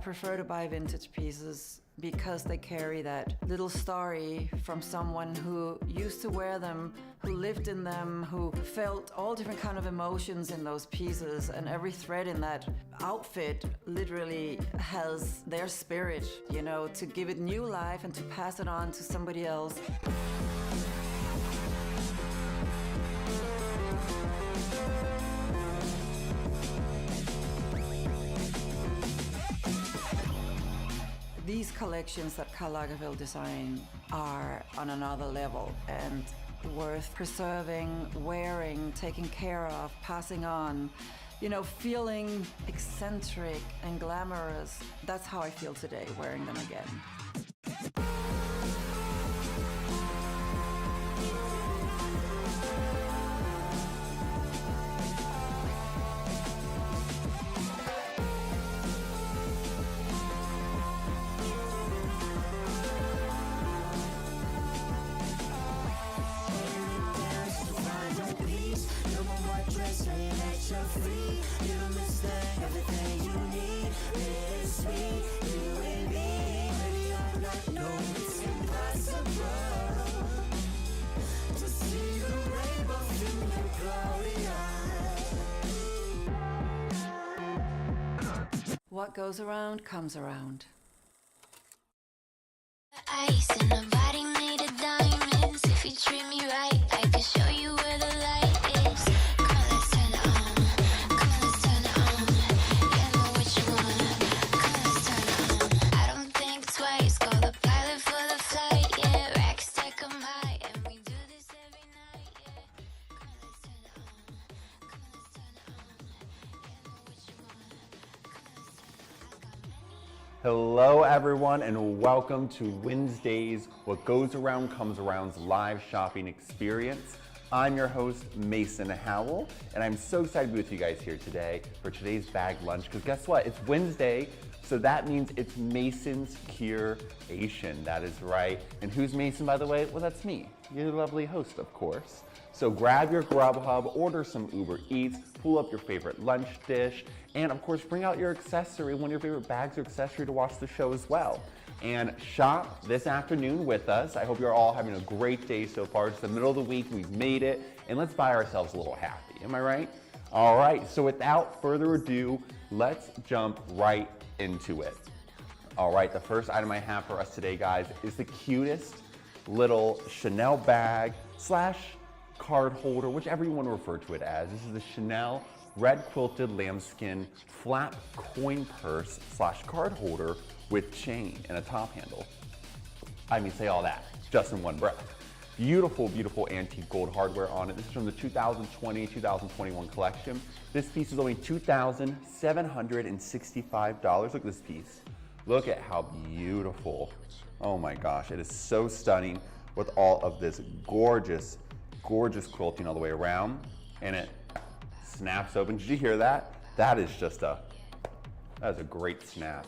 prefer to buy vintage pieces because they carry that little story from someone who used to wear them, who lived in them, who felt all different kind of emotions in those pieces, and every thread in that outfit literally has their spirit, you know, to give it new life and to pass it on to somebody else. These collections that Karl Lagerfeld design are on another level and worth preserving, wearing, taking care of, passing on, you know, feeling eccentric and glamorous. That's how I feel today, wearing them again. What goes around comes around. Ice in the body made of diamonds. If you treat me right, I can show you where the light is. Come on, let's turn it on. Come on, let's turn it on. Yeah, I know what you want. Come on, let's turn it on. I don't think twice. Call the pilot for the flight. Yeah, racks stack 'em high, and we do this every night. Yeah, come on, let's turn it on. Come on, let's turn it on. Yeah, I know what you want. Hello everyone and welcome to Wednesday's What Goes Around Comes Around's live shopping experience. I'm your host Mason Howell and I'm so excited to be with you guys here today for today's bag lunch because guess what? It's Wednesday, so that means it's Mason's Curation. That is right. And who's Mason, by the way? Well, that's me, your lovely host, of course. So grab your Grubhub, order some Uber Eats, pull up your favorite lunch dish, and of course bring out your accessory, one of your favorite bags or accessory to watch the show as well. And shop this afternoon with us. I hope you're all having a great day so far. It's the middle of the week, we've made it, and let's buy ourselves a little happy, am I right? All right, so without further ado, let's jump right into it. All right, the first item I have for us today, guys, is the cutest little Chanel bag slash card holder, whichever you want to refer to it as. This is the Chanel red quilted lambskin flap coin purse slash card holder with chain and a top handle. I mean, say all that just in one breath. Beautiful, beautiful antique gold hardware on it. This is from the 2020-2021 collection. This piece is only $2,765. Look at this piece. Look at how beautiful. Oh my gosh, it is so stunning with all of this gorgeous quilting all the way around, and it snaps open. Did you hear that? That is just that's a great snap.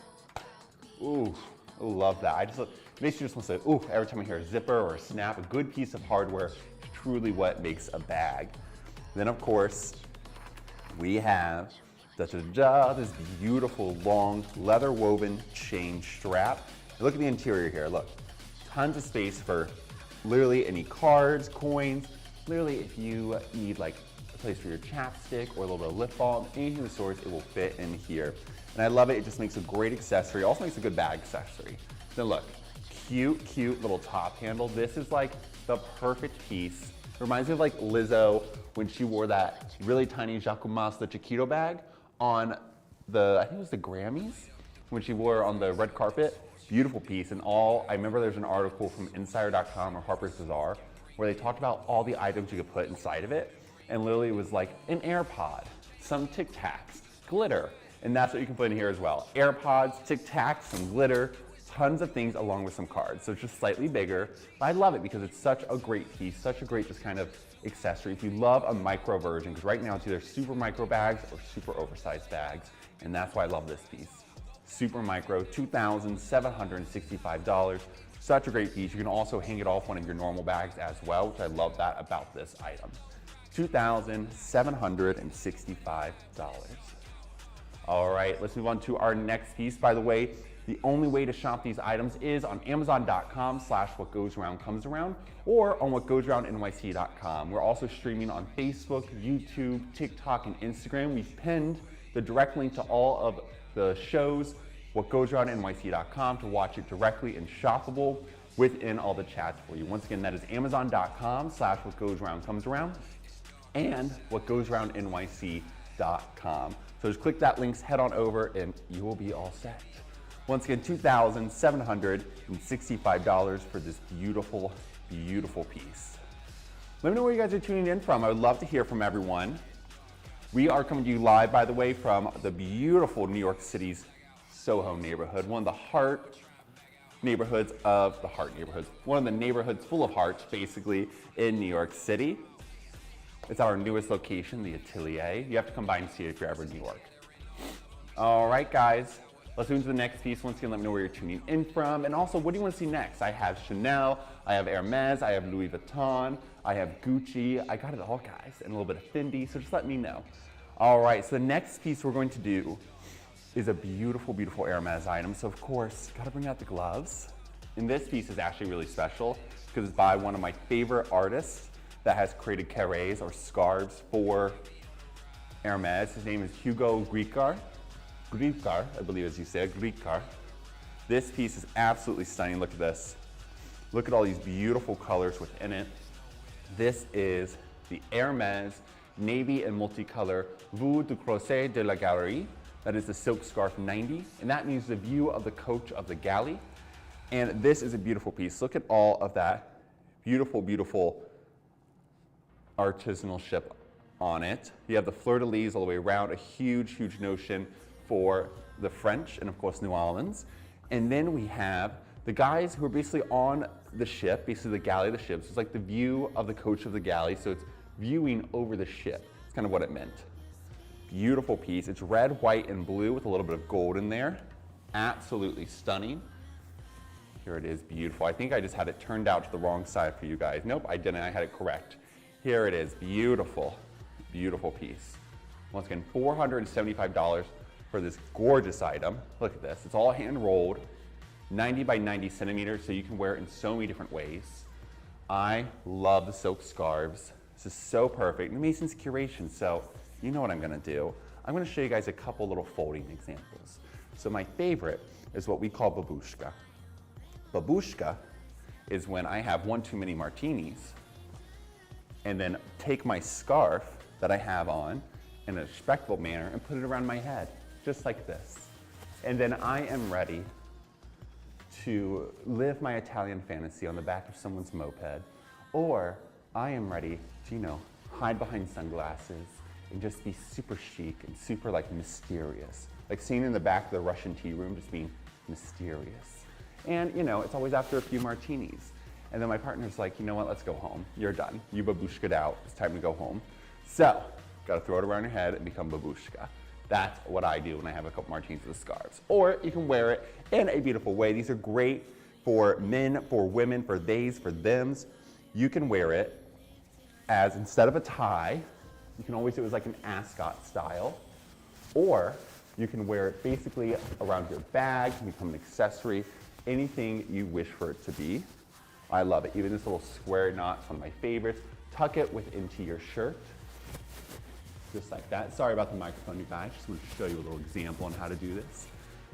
Ooh, I love that. It makes you just want to say, ooh, every time I hear a zipper or a snap. A good piece of hardware is truly what makes a bag. Then of course, we have this beautiful long leather woven chain strap. And look at the interior here, look. Tons of space for literally any cards, coins, literally if you need like a place for your chapstick or a little bit of lip balm, anything of the sort, it will fit in here. And I love it, it just makes a great accessory, also makes a good bag accessory. Then look, cute little top handle. This is like the perfect piece. It reminds me of like Lizzo when she wore that really tiny Jacquemus the Chiquito bag on the, I think it was the Grammys, when she wore on the red carpet. Beautiful piece, and I remember there's an article from Insider.com or Harper's Bazaar where they talked about all the items you could put inside of it, and literally it was like an AirPod, some Tic Tacs, glitter, and that's what you can put in here as well. AirPods, Tic Tacs, some glitter, tons of things along with some cards. So it's just slightly bigger, but I love it because it's such a great piece, such a great just kind of accessory. If you love a micro version, because right now it's either super micro bags or super oversized bags, and that's why I love this piece. Super micro, $2,765. Such a great piece. You can also hang it off one of your normal bags as well, which I love that about this item. $2,765. All right, let's move on to our next piece. By the way, the only way to shop these items is on amazon.com/whatgoesaroundcomesaround or on whatgoesaroundnyc.com. We're also streaming on Facebook, YouTube, TikTok, and Instagram. We've pinned the direct link to all of the shows, whatgoesaroundnyc.com, to watch it directly and shoppable within all the chats for you. Once again, that is amazon.com/whatgoesaroundcomesaround and whatgoesaroundnyc.com. So just click that link, head on over, and you will be all set. Once again, $2,765 for this beautiful, beautiful piece. Let me know where you guys are tuning in from. I would love to hear from everyone. We are coming to you live, by the way, from the beautiful New York City's Soho neighborhood, one of the heart neighborhoods of the heart neighborhoods, one of the neighborhoods full of hearts, basically, in New York City. It's our newest location, the Atelier. You have to come by and see it if you're ever in New York. All right, guys, let's move to the next piece. Once again, let me know where you're tuning in from. And also, what do you want to see next? I have Chanel, I have Hermes, I have Louis Vuitton, I have Gucci. I got it all, guys, and a little bit of Fendi, so just let me know. All right, so the next piece we're going to do is a beautiful, beautiful Hermes item. So of course, gotta bring out the gloves. And this piece is actually really special because it's by one of my favorite artists that has created carrés or scarves for Hermes. His name is Hugo Griecar, I believe as you say, Griecar. This piece is absolutely stunning. Look at this. Look at all these beautiful colors within it. This is the Hermes Navy and Multicolor Vue du Crochet de la Galerie. That is the Silk Scarf 90, and that means the view of the coach of the galley. And this is a beautiful piece. Look at all of that beautiful, beautiful artisanalship on it. You have the fleur-de-lis all the way around, a huge, huge notion for the French and of course New Orleans. And then we have the guys who are basically on the ship, basically the galley of the ship. So it's like the view of the coach of the galley, so it's viewing over the ship. It's kind of what it meant. Beautiful piece. It's red, white, and blue with a little bit of gold in there. Absolutely stunning. Here it is, beautiful. I think I just had it turned out to the wrong side for you guys. Nope, I didn't, I had it correct. Here it is, beautiful, beautiful piece. Once again, $475 for this gorgeous item. Look at this, it's all hand rolled, 90 by 90 centimeters, so you can wear it in so many different ways. I love the silk scarves. This is so perfect. And Mason's Curation, so you know what I'm gonna do. I'm gonna show you guys a couple little folding examples. So my favorite is what we call babushka. Babushka is when I have one too many martinis and then take my scarf that I have on in a respectful manner and put it around my head, just like this. And then I am ready to live my Italian fantasy on the back of someone's moped, or I am ready to, you know, hide behind sunglasses and just be super chic and super like mysterious. Like sitting in the back of the Russian tea room, just being mysterious. And you know, it's always after a few martinis. And then my partner's like, you know what, let's go home. You're done. You babushka'd out. It's time to go home. So, gotta throw it around your head and become babushka. That's what I do when I have a couple martinis with scarves. Or you can wear it in a beautiful way. These are great for men, for women, for theys, for thems. You can wear it as, instead of a tie, you can always do it as like an ascot style, or you can wear it basically around your bag, can become an accessory, anything you wish for it to be. I love it. Even this little square knot is one of my favorites. Tuck it into your shirt, just like that. Sorry about the microphone, you guys. Just want to show you a little example on how to do this.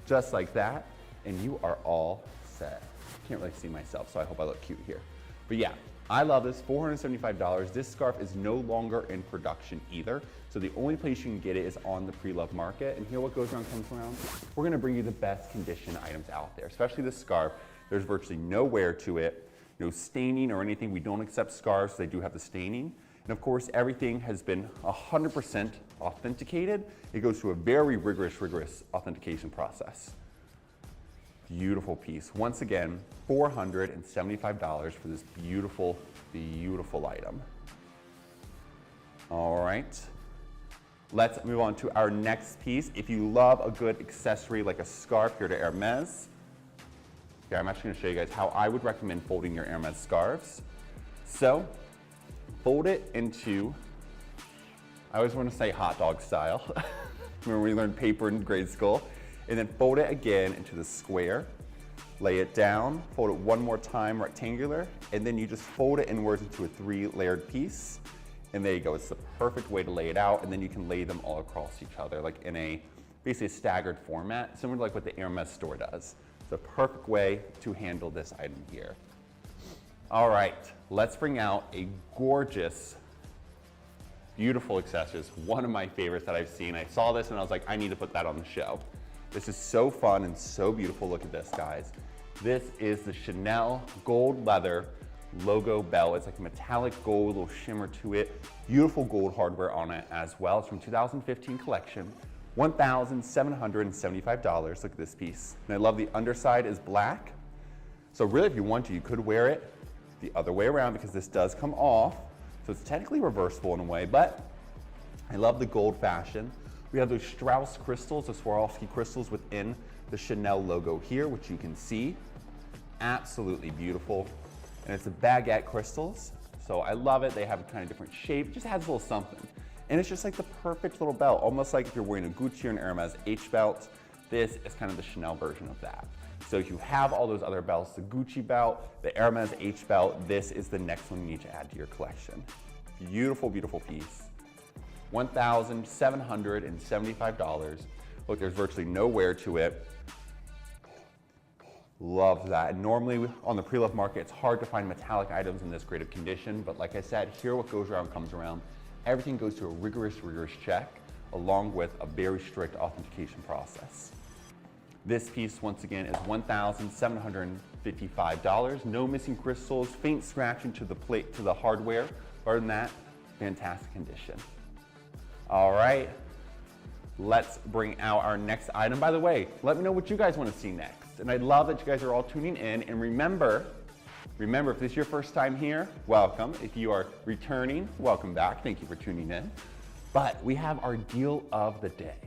Just like that, and you are all set. Can't really see myself, so I hope I look cute here. But yeah, I love this, $475. This scarf is no longer in production either. So the only place you can get it is on the pre-loved market. And here, what goes around comes around. We're gonna bring you the best condition items out there, especially this scarf. There's virtually no wear to it, no staining or anything. We don't accept scarves, so they do have the staining. And of course, everything has been 100% authenticated. It goes through a very rigorous authentication process. Beautiful piece. Once again, $475 for this beautiful, beautiful item. All right, let's move on to our next piece. If you love a good accessory like a scarf, here to Hermes. Here, I'm actually gonna show you guys how I would recommend folding your Hermes scarves. So, fold it into, I always wanna say hot dog style, Remember we learned paper in grade school? And then fold it again into the square. Lay it down, fold it one more time rectangular, and then you just fold it inwards into a 3-layered piece. And there you go, it's the perfect way to lay it out, and then you can lay them all across each other, like in a basically a staggered format, similar to like what the Hermes store does. It's a perfect way to handle this item here. All right, let's bring out a gorgeous, beautiful accessory. It's one of my favorites that I've seen. I saw this and I was like, I need to put that on the show. This is so fun and so beautiful. Look at this, guys. This is the Chanel gold leather logo belt. It's like a metallic gold, little shimmer to it. Beautiful gold hardware on it as well. It's from 2015 collection. $1,775. Look at this piece. And I love the underside is black. So really, if you want to, you could wear it the other way around because this does come off. So it's technically reversible in a way, but I love the gold fashion. We have those Strauss crystals, the Swarovski crystals within the Chanel logo here, which you can see. Absolutely beautiful. And it's the baguette crystals. So I love it. They have a kind of different shape. It just adds a little something. And it's just like the perfect little belt, almost like if you're wearing a Gucci or an Hermes H belt. This is kind of the Chanel version of that. So if you have all those other belts, the Gucci belt, the Hermes H belt, this is the next one you need to add to your collection. Beautiful, beautiful piece. $1,775. Look, there's virtually no wear to it. Love that. And normally on the pre-loved market, it's hard to find metallic items in this great of condition, but like I said, here what goes around comes around. Everything goes through a rigorous check, along with a very strict authentication process. This piece, once again, is $1,755. No missing crystals, faint scratching to the plate, to the hardware. Other than that, fantastic condition. All right, let's bring out our next item. By the way, let me know what you guys want to see next. And I love that you guys are all tuning in. And remember, if this is your first time here, welcome. If you are returning, welcome back. Thank you for tuning in. But we have our deal of the day.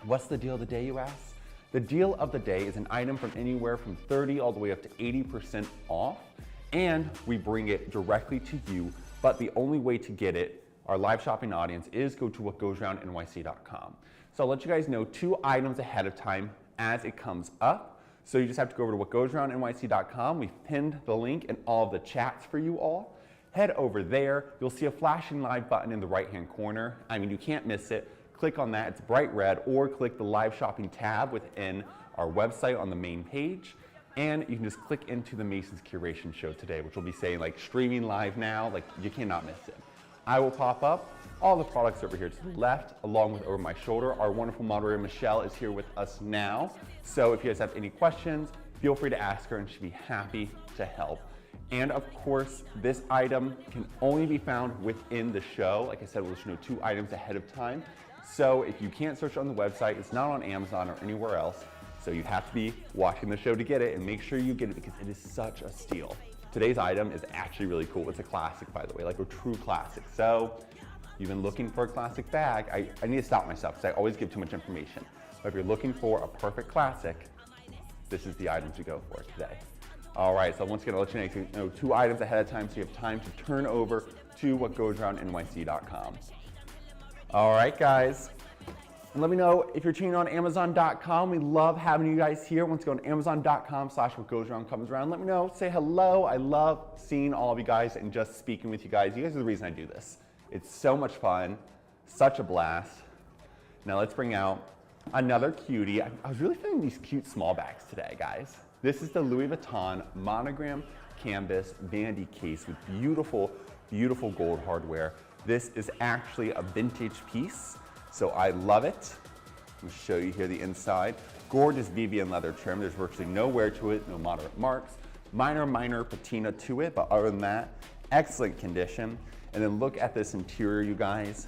What's the deal of the day, you ask? The deal of the day is an item from anywhere from 30 all the way up to 80% off, and we bring it directly to you. But the only way to get it, our live shopping audience, is go to whatgoesaroundnyc.com. So I'll let you guys know 2 items ahead of time as it comes up. So you just have to go over to whatgoesaroundnyc.com. We've pinned the link in all of the chats for you all. Head over there. You'll see a flashing live button in the right-hand corner. I mean, you can't miss it. Click on that, it's bright red, or click the live shopping tab within our website on the main page. And you can just click into the Mason's Curation show today, which will be saying like streaming live now, like you cannot miss it. I will pop up all the products over here to the left, along with over my shoulder. Our wonderful moderator, Michelle, is here with us now. So if you guys have any questions, feel free to ask her and she'll be happy to help. And of course, this item can only be found within the show. Like I said, we'll let you know 2 items ahead of time. So if you can't search on the website, it's not on Amazon or anywhere else. So you have to be watching the show to get it, and make sure you get it because it is such a steal. Today's item is actually really cool. It's a classic, by the way, like a true classic. So you've been looking for a classic bag. I need to stop myself because I always give too much information. But if you're looking for a perfect classic, this is the item to go for today. All right, so once again, I'll let you know 2 items ahead of time so you have time to turn over to whatgoesaroundnyc.com. All right, guys. And let me know if you're tuning on Amazon.com. We love having you guys here. Once again, Amazon.com/whatgoesaroundcomesaround. Let me know, say hello. I love seeing all of you guys and just speaking with you guys. You guys are the reason I do this. It's so much fun, such a blast. Now let's bring out another cutie. I was really feeling these cute small bags today, guys. This is the Louis Vuitton monogram canvas vanity case with beautiful, beautiful gold hardware. This is actually a vintage piece, so I love it. I'm gonna show you here the inside. Gorgeous Vivian leather trim. There's virtually no wear to it, no moderate marks. Minor patina to it, but other than that, excellent condition. And then look at this interior, you guys.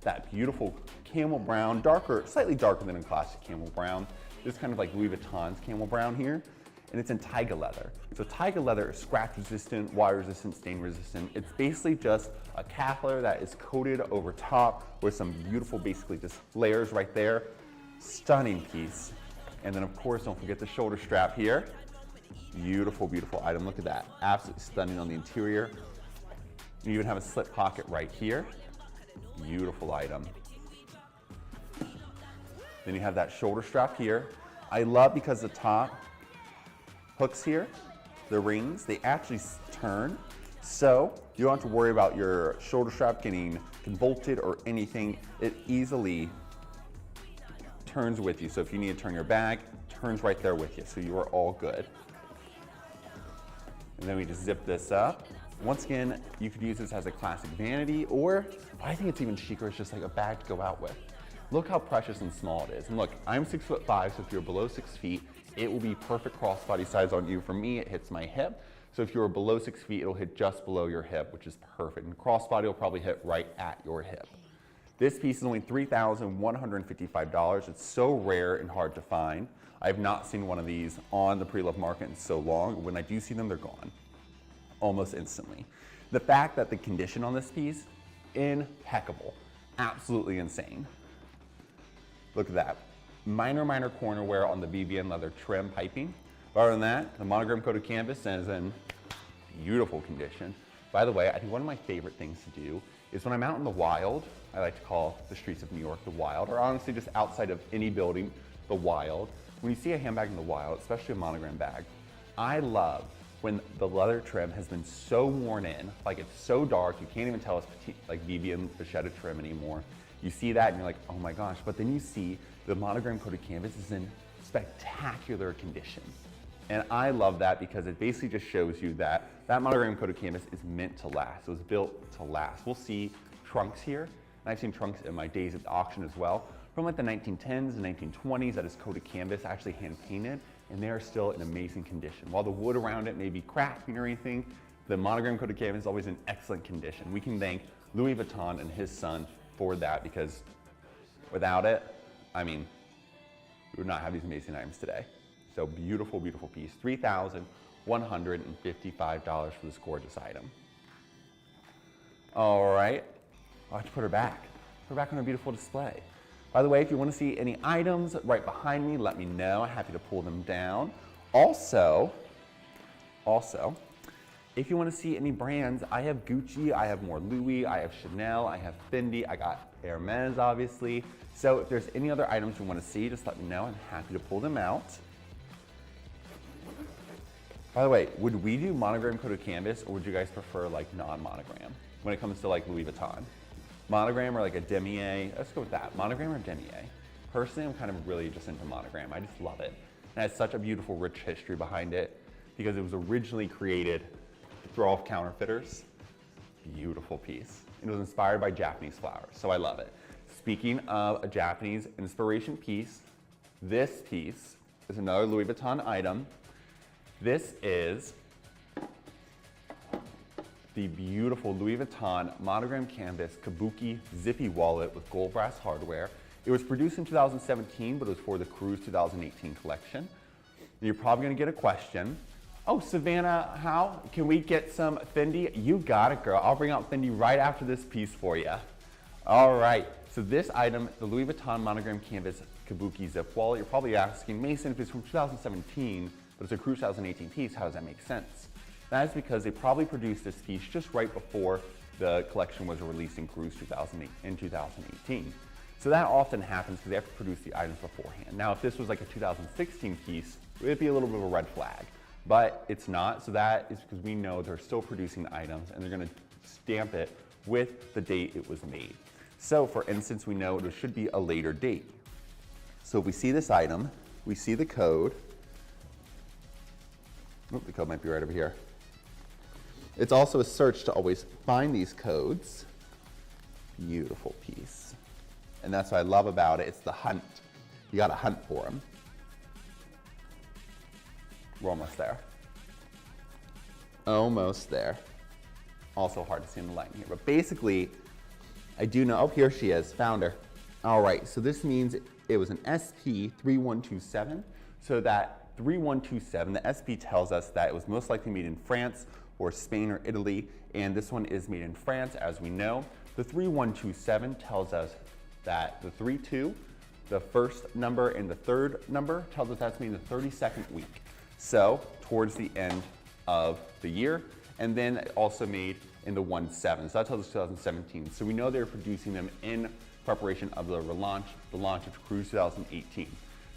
That beautiful camel brown, darker, slightly darker than a classic camel brown. This is kind of like Louis Vuitton's camel brown here. And it's in Taiga leather. So Taiga leather is scratch resistant, water resistant, stain resistant. It's basically just a calf leather that is coated over top with some beautiful, basically just layers right there. Stunning piece. And then of course, don't forget the shoulder strap here. Beautiful, beautiful item. Look at that. Absolutely stunning on the interior. You even have a slip pocket right here. Beautiful item. Then you have that shoulder strap here. I love because the top hooks here, the rings, they actually turn. So you don't have to worry about your shoulder strap getting convolted or anything. It easily turns with you. So if you need to turn your bag, it turns right there with you. So you are all good. And then we just zip this up. Once again, you could use this as a classic vanity, or I think it's even chicer, it's just like a bag to go out with. Look how precious and small it is. And look, I'm 6'5", so if you're below 6 feet, it will be perfect crossbody size on you. For me, it hits my hip. So if you're below 6 feet, it'll hit just below your hip, which is perfect. And crossbody will probably hit right at your hip. This piece is only $3,155. It's so rare and hard to find. I've not seen one of these on the pre-loved market in so long. When I do see them, they're gone almost instantly. The fact that the condition on this piece, impeccable, absolutely insane. Look at that. Minor corner wear on the VBN leather trim piping. Other than that, the monogram coated canvas is in beautiful condition. By the way, I think one of my favorite things to do is when I'm out in the wild, I like to call the streets of New York the wild, or honestly just outside of any building, the wild. When you see a handbag in the wild, especially a monogram bag, I love when the leather trim has been so worn in, like it's so dark, you can't even tell it's petite, like VBN vachetta trim anymore. You see that and you're like, oh my gosh, but then you see the monogram coated canvas is in spectacular condition. And I love that because it basically just shows you that that monogram coated canvas is meant to last. It was built to last. We'll see trunks here, and I've seen trunks in my days at the auction as well, from like the 1910s and 1920s that is coated canvas, actually hand painted, and they are still in amazing condition. While the wood around it may be cracking or anything, the monogram coated canvas is always in excellent condition. We can thank Louis Vuitton and his son for that, because without it, I mean, we would not have these amazing items today. So beautiful, beautiful piece. $3,155 for this gorgeous item. All right, I'll have to put her back. Put her back on her beautiful display. By the way, if you want to see any items right behind me, let me know. I'm happy to pull them down. Also, if you want to see any brands, I have Gucci, I have more Louis, I have Chanel, I have Fendi, I got Hermes, obviously. So if there's any other items you want to see, just let me know. I'm happy to pull them out. By the way, would we do monogram coated canvas, or would you guys prefer like non-monogram when it comes to like Louis Vuitton? Monogram or like a demier? Let's go with that. Monogram or demier? Personally, I'm kind of really just into monogram. I just love it. And it has such a beautiful, rich history behind it because it was originally created to throw off counterfeiters. Beautiful piece. It was inspired by Japanese flowers, so I love it. Speaking of a Japanese inspiration piece, this piece is another Louis Vuitton item. This is the beautiful Louis Vuitton monogram canvas kabuki zippy wallet with gold brass hardware. It was produced in 2017, but it was for the Cruise 2018 collection. And you're probably gonna get a question. Oh, Savannah, how can we get some Fendi? You got it, girl. I'll bring out Fendi right after this piece for you. All right, so this item, the Louis Vuitton monogram canvas kabuki zip wallet, you're probably asking, Mason, if it's from 2017, but it's a Cruise 2018 piece, how does that make sense? That is because they probably produced this piece just right before the collection was released in Cruise 2018. So that often happens because they have to produce the items beforehand. Now, if this was like a 2016 piece, it would be a little bit of a red flag, but it's not. So that is because we know they're still producing the items and they're gonna stamp it with the date it was made. So for instance, we know it should be a later date. So if we see this item, we see the code. Oh, the code might be right over here. It's also a search to always find these codes. Beautiful piece. And that's what I love about it. It's the hunt. You gotta hunt for them. We're almost there. Almost there. Also hard to see in the light here, but basically, I do know, oh, here she is, found her. All right, so this means it was an SP3127. So that 3127, the SP tells us that it was most likely made in France or Spain or Italy, and this one is made in France, as we know. The 3127 tells us that the 32, the first number and the third number, tells us that's made in the 32nd week. So towards the end of the year, and then also made in the 17. So that tells us 2017. So we know they're producing them in preparation of the launch of Cruise 2018.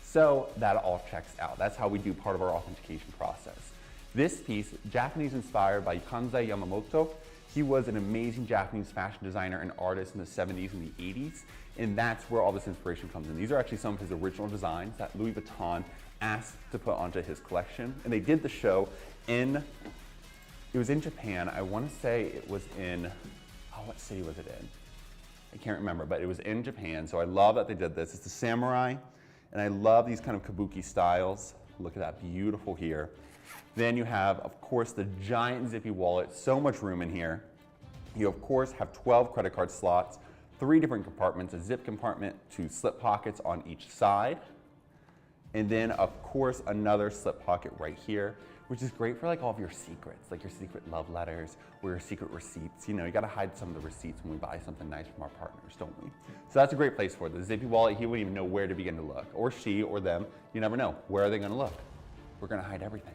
So that all checks out. That's how we do part of our authentication process. This piece, Japanese inspired by Kansai Yamamoto. He was an amazing Japanese fashion designer and artist in the 70s and the 80s, and that's where all this inspiration comes in. These are actually some of his original designs that Louis Vuitton asked to put onto his collection, and they did the show it was in Japan. I want to say it was in, what city was it in? I can't remember, but it was in Japan, so I love that they did this. It's a samurai, and I love these kind of kabuki styles. Look at that, beautiful here. Then you have, of course, the giant zippy wallet, so much room in here. You, of course, have 12 credit card slots, 3 different compartments, a zip compartment, 2 slip pockets on each side. And then, of course, another slip pocket right here, which is great for like all of your secrets, like your secret love letters or your secret receipts. You know, you gotta hide some of the receipts when we buy something nice from our partners, don't we? So that's a great place for it. The zippy wallet, he wouldn't even know where to begin to look, or she or them, you never know. Where are they gonna look? We're gonna hide everything.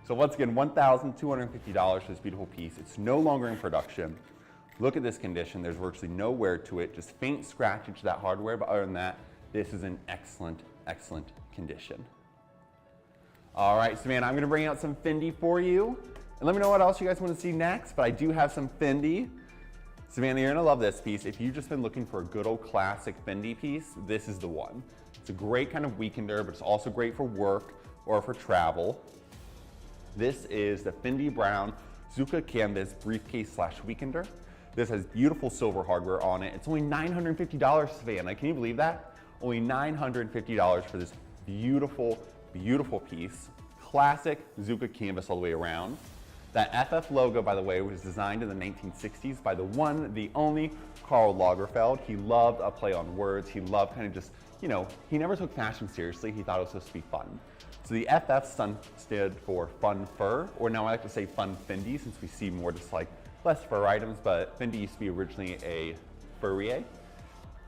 So once again, $1,250 for this beautiful piece. It's no longer in production. Look at this condition. There's virtually no wear to it, just faint scratching to that hardware, but other than that, this is in excellent, excellent condition. All right, Savannah, I'm gonna bring out some Fendi for you. And let me know what else you guys wanna see next, but I do have some Fendi. Savannah, you're gonna love this piece. If you've just been looking for a good old classic Fendi piece, this is the one. It's a great kind of weekender, but it's also great for work or for travel. This is the Fendi Brown Zucca Canvas Briefcase / Weekender. This has beautiful silver hardware on it. It's only $950, Savannah. Can you believe that? Only $950 for this beautiful, beautiful piece. Classic Zucca canvas all the way around. That FF logo, by the way, was designed in the 1960s by the one, the only Karl Lagerfeld. He loved a play on words. He loved kind of just, you know, he never took fashion seriously. He thought it was supposed to be fun. So the FF stood for Fun Fur, or now I like to say Fun Fendi, since we see more just like less fur items, but Fendi used to be originally a furrier.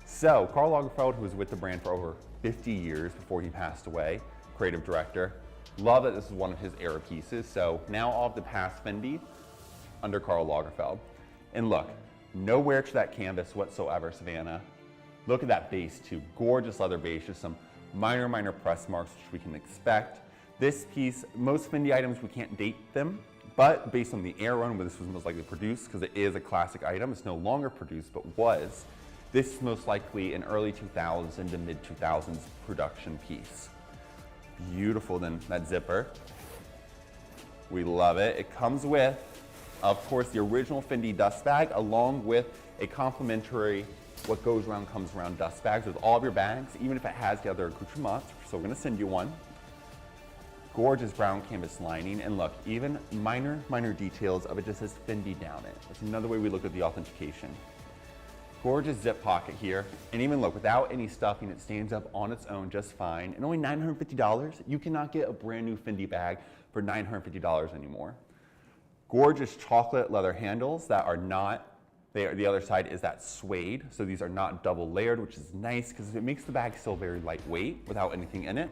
So Karl Lagerfeld, who was with the brand for over 50 years before he passed away, creative director, love that this is one of his era pieces. So now all of the past Fendi under Karl Lagerfeld. And look, no wear to that canvas whatsoever, Savannah. Look at that base too, gorgeous leather base, just some minor press marks, which we can expect. This piece, most Fendi items, we can't date them, but based on the era run where this was most likely produced, because it is a classic item, it's no longer produced, but was, this is most likely an early 2000s to mid 2000s production piece. Beautiful, then that zipper. We love it. It comes with, of course, the original Fendi dust bag, along with a complimentary What Goes Around Comes Around dust bags with all of your bags, even if it has the other accoutrements. So we're gonna send you one. Gorgeous brown canvas lining, and look, even minor details of it just says Fendi down it. That's another way we look at the authentication. Gorgeous zip pocket here, and even look, without any stuffing, it stands up on its own just fine. And only $950, you cannot get a brand new Fendi bag for $950 anymore. Gorgeous chocolate leather handles that are not, the other side is that suede, so these are not double layered, which is nice because it makes the bag still very lightweight without anything in it.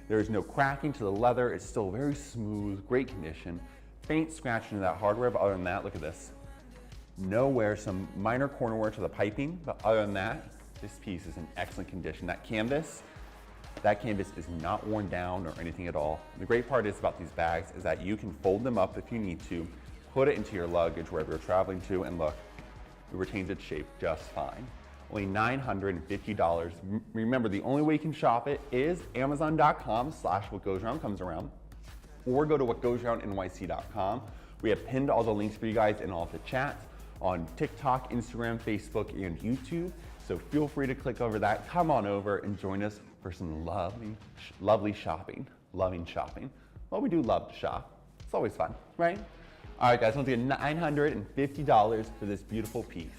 There is no cracking to the leather, it's still very smooth, great condition. Faint scratching to that hardware, but other than that, look at this. No wear, some minor corner wear to the piping, but other than that, this piece is in excellent condition. That canvas is not worn down or anything at all. The great part is about these bags is that you can fold them up if you need to, put it into your luggage wherever you're traveling to, and look, it retains its shape just fine. Only $950. Remember, the only way you can shop it is amazon.com/whatgoesaroundcomesaround, or go to whatgoesaroundnyc.com. We have pinned all the links for you guys in all of the chats on TikTok, Instagram, Facebook, and YouTube. So feel free to click over that. Come on over and join us for some lovely shopping. Loving shopping. Well, we do love to shop. It's always fun, right? All right, guys, once again, $950 for this beautiful piece.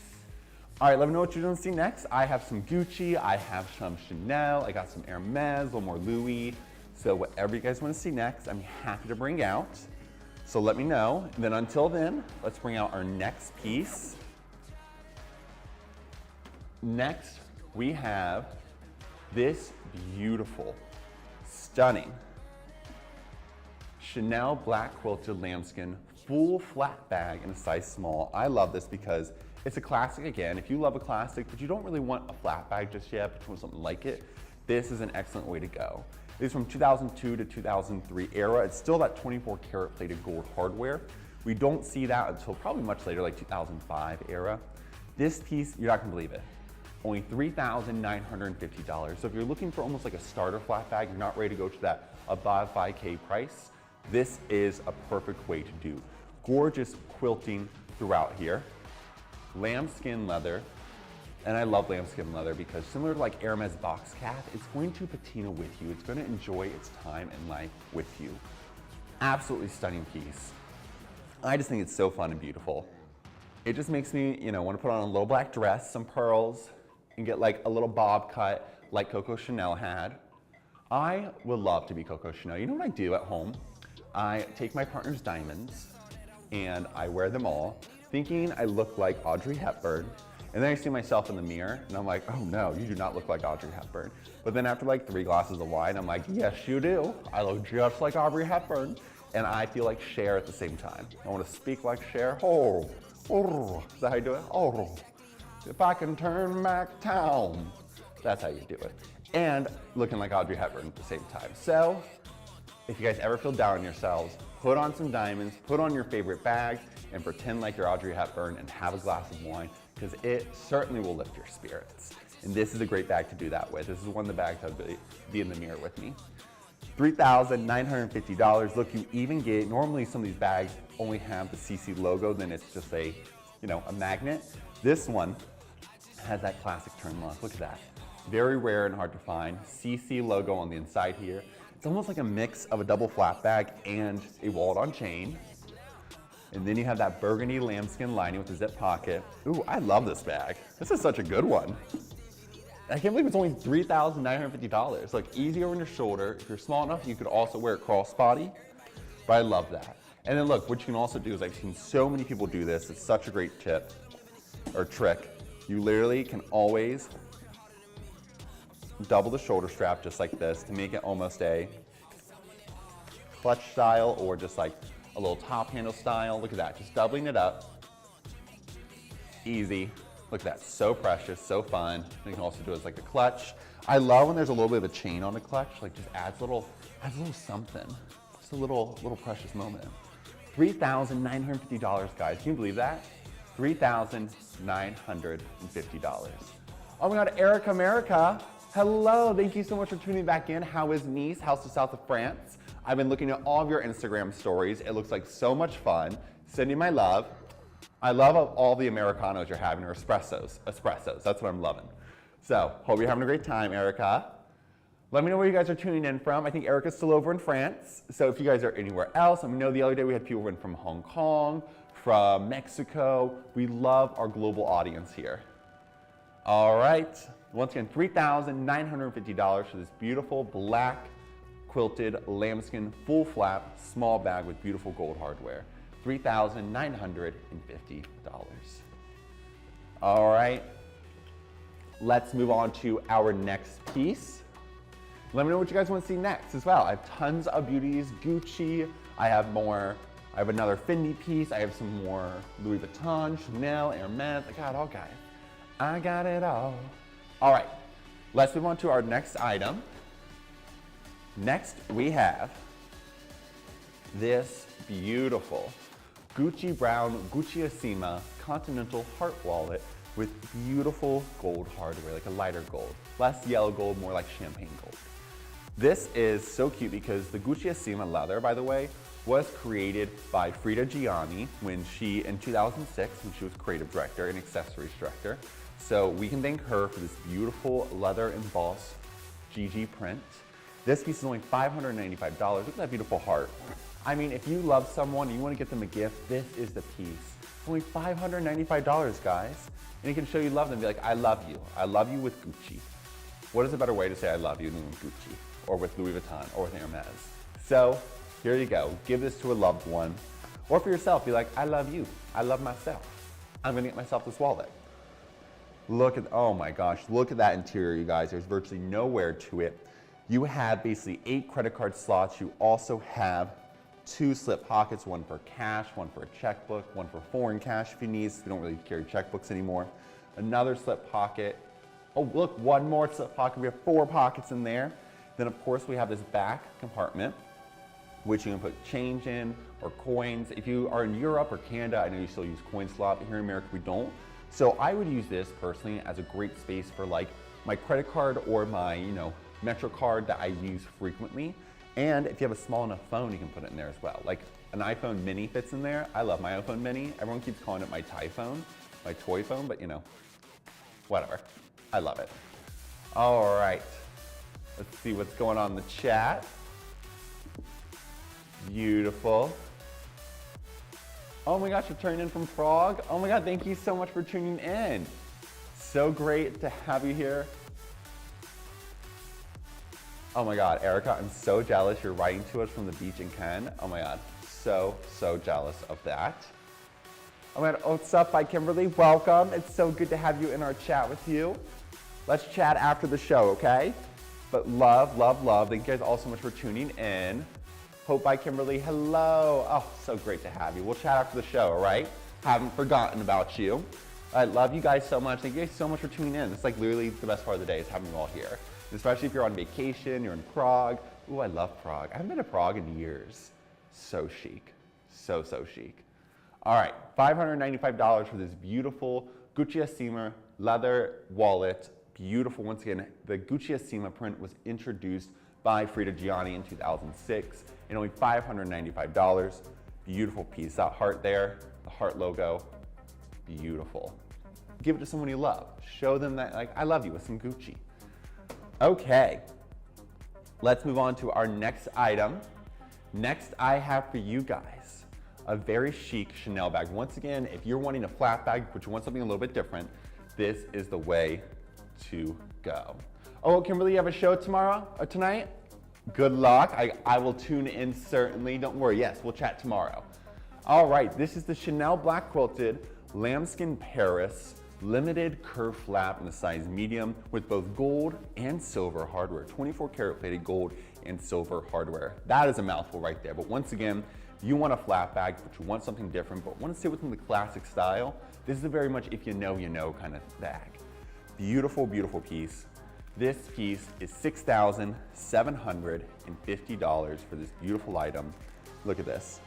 All right, let me know what you're going to see next. I have some Gucci, I have some Chanel, I got some Hermes, a little more Louis. So whatever you guys want to see next, I'm happy to bring out. So let me know. And then until then, let's bring out our next piece. Next, we have this beautiful, stunning Chanel black quilted lambskin full flat bag in a size small. I love this because it's a classic again. If you love a classic, but you don't really want a flat bag just yet, but you want something like it, this is an excellent way to go. It is from 2002 to 2003 era. It's still that 24 karat plated gold hardware. We don't see that until probably much later, like 2005 era. This piece, you're not gonna believe it, only $3,950. So if you're looking for almost like a starter flat bag, you're not ready to go to that above 5K price, this is a perfect way to do. Gorgeous quilting throughout here. Lambskin leather, and I love lambskin leather because similar to like Hermes box calf, it's going to patina with you. It's going to enjoy its time in life with you. Absolutely stunning piece. I just think it's so fun and beautiful. It just makes me, want to put on a little black dress, some pearls, and get like a little bob cut like Coco Chanel had. I would love to be Coco Chanel. You know what I do at home? I take my partner's diamonds and I wear them all, thinking I look like Audrey Hepburn. And then I see myself in the mirror and I'm like, oh no, you do not look like Audrey Hepburn. But then after like 3 glasses of wine, I'm like, yes, you do. I look just like Audrey Hepburn. And I feel like Cher at the same time. I want to speak like Cher. Oh, is that how you do it? Oh, if I can turn back town. That's how you do it. And looking like Audrey Hepburn at the same time. So, if you guys ever feel down on yourselves, put on some diamonds, put on your favorite bag, and pretend like you're Audrey Hepburn and have a glass of wine, because it certainly will lift your spirits. And this is a great bag to do that with. This is one of the bags that would be in the mirror with me. $3,950. Look, you even get, normally some of these bags only have the CC logo, then it's just a magnet. This one has that classic turn lock. Look at that. Very rare and hard to find. CC logo on the inside here. It's almost like a mix of a double flat bag and a wallet-on chain. And then you have that burgundy lambskin lining with a zip pocket. Ooh, I love this bag. This is such a good one. I can't believe it's only $3,950. Like, easy over your shoulder. If you're small enough, you could also wear it crossbody. But I love that. And then look, what you can also do is I've seen so many people do this. It's such a great tip or trick. You literally can always double the shoulder strap just like this to make it almost a clutch style or just like a little top handle style. Look at that, just doubling it up. Easy. Look at that, so precious, so fun. You can also do it as like a clutch. I love when there's a little bit of a chain on the clutch, like just adds a little something. Just a little precious moment. $3,950, guys, can you believe that? $3,950. Oh my God, Erica America. Hello, thank you so much for tuning back in. How is Nice, House of South of France? I've been looking at all of your Instagram stories. It looks like so much fun. Sending my love. I love all the Americanos you're having, or espressos. That's what I'm loving. So, hope you're having a great time, Erica. Let me know where you guys are tuning in from. I think Erica's still over in France. So if you guys are anywhere else, let me know. The other day we had people in from Hong Kong, from Mexico. We love our global audience here. All right. Once again, $3,950 for this beautiful black quilted lambskin full flap small bag with beautiful gold hardware. $3,950. All right, let's move on to our next piece. Let me know what you guys want to see next as well. I have tons of beauties, Gucci. I have another Fendi piece. I have some more Louis Vuitton, Chanel, Hermes. I got it all, guys. I got it all. All right, let's move on to our next item. Next, we have this beautiful Gucci brown Gucciissima Continental Heart Wallet with beautiful gold hardware, like a lighter gold. Less yellow gold, more like champagne gold. This is so cute because the Gucciissima leather, by the way, was created by Frida Gianni in 2006, when she was creative director and accessories director. So we can thank her for this beautiful leather embossed GG print. This piece is only $595. Look at that beautiful heart. I mean, if you love someone and you want to get them a gift, this is the piece. Only $595, guys. And it can show you love them and be like, I love you. I love you with Gucci. What is a better way to say I love you than with Gucci, or with Louis Vuitton, or with Hermes? So here you go. Give this to a loved one. Or for yourself, be like, I love you. I love myself. I'm gonna get myself this wallet. Look at, oh my gosh, look at that interior, you guys. There's virtually no wear to it. You have basically 8 credit card slots. You also have 2 slip pockets, one for cash, one for a checkbook, one for foreign cash if you need, so we don't really carry checkbooks anymore. Another slip pocket. Oh, look, one more slip pocket. We have 4 pockets in there. Then of course we have this back compartment, which you can put change in or coins. If you are in Europe or Canada, I know you still use coin slot, but here in America we don't. So I would use this personally as a great space for like my credit card or my, Metro card that I use frequently. And if you have a small enough phone, you can put it in there as well. Like an iPhone mini fits in there. I love my iPhone mini. Everyone keeps calling it my Thai phone, my toy phone, but whatever. I love it. All right, let's see what's going on in the chat. Beautiful. Oh my gosh, you're turning in from Prague. Oh my God, thank you so much for tuning in. So great to have you here. Oh my God, Erica, I'm so jealous you're writing to us from the beach in Cannes. Oh my God, so jealous of that. Oh my God, what's up, by Kimberly? Welcome. It's so good to have you in our chat with you. Let's chat after the show, okay? But love, love, love. Thank you guys all so much for tuning in. Hope by Kimberly, hello. Oh, so great to have you. We'll chat after the show, all right? Haven't forgotten about you. I love you guys so much. Thank you guys so much for tuning in. It's like literally the best part of the day is having you all here. Especially if you're on vacation, you're in Prague. Ooh, I love Prague. I haven't been to Prague in years. So chic, so chic. All right, $595 for this beautiful WGACA leather wallet. Beautiful, once again, the WGACA print was introduced by Frida Gianni in 2006 and only $595. Beautiful piece, that heart there, the heart logo, beautiful. Give it to someone you love. Show them that, like, I love you with some Gucci. Okay, let's move on to our next item. Next, I have for you guys a very chic Chanel bag. Once again, if you're wanting a flat bag, but you want something a little bit different, this is the way to go. Oh, Kimberly, you have a show tomorrow or tonight? Good luck. I will tune in certainly. Don't worry. Yes, we'll chat tomorrow. All right, this is the Chanel Black Quilted Lambskin Paris limited curve flap in the size medium with both gold and silver hardware, 24 karat plated gold and silver hardware. That is a mouthful right there. But once again, you want a flat bag, but you want something different, but want to stay within the classic style. This is a very much if you know kind of bag. Beautiful, beautiful piece. This piece is $6,750 for this beautiful item. Look at this.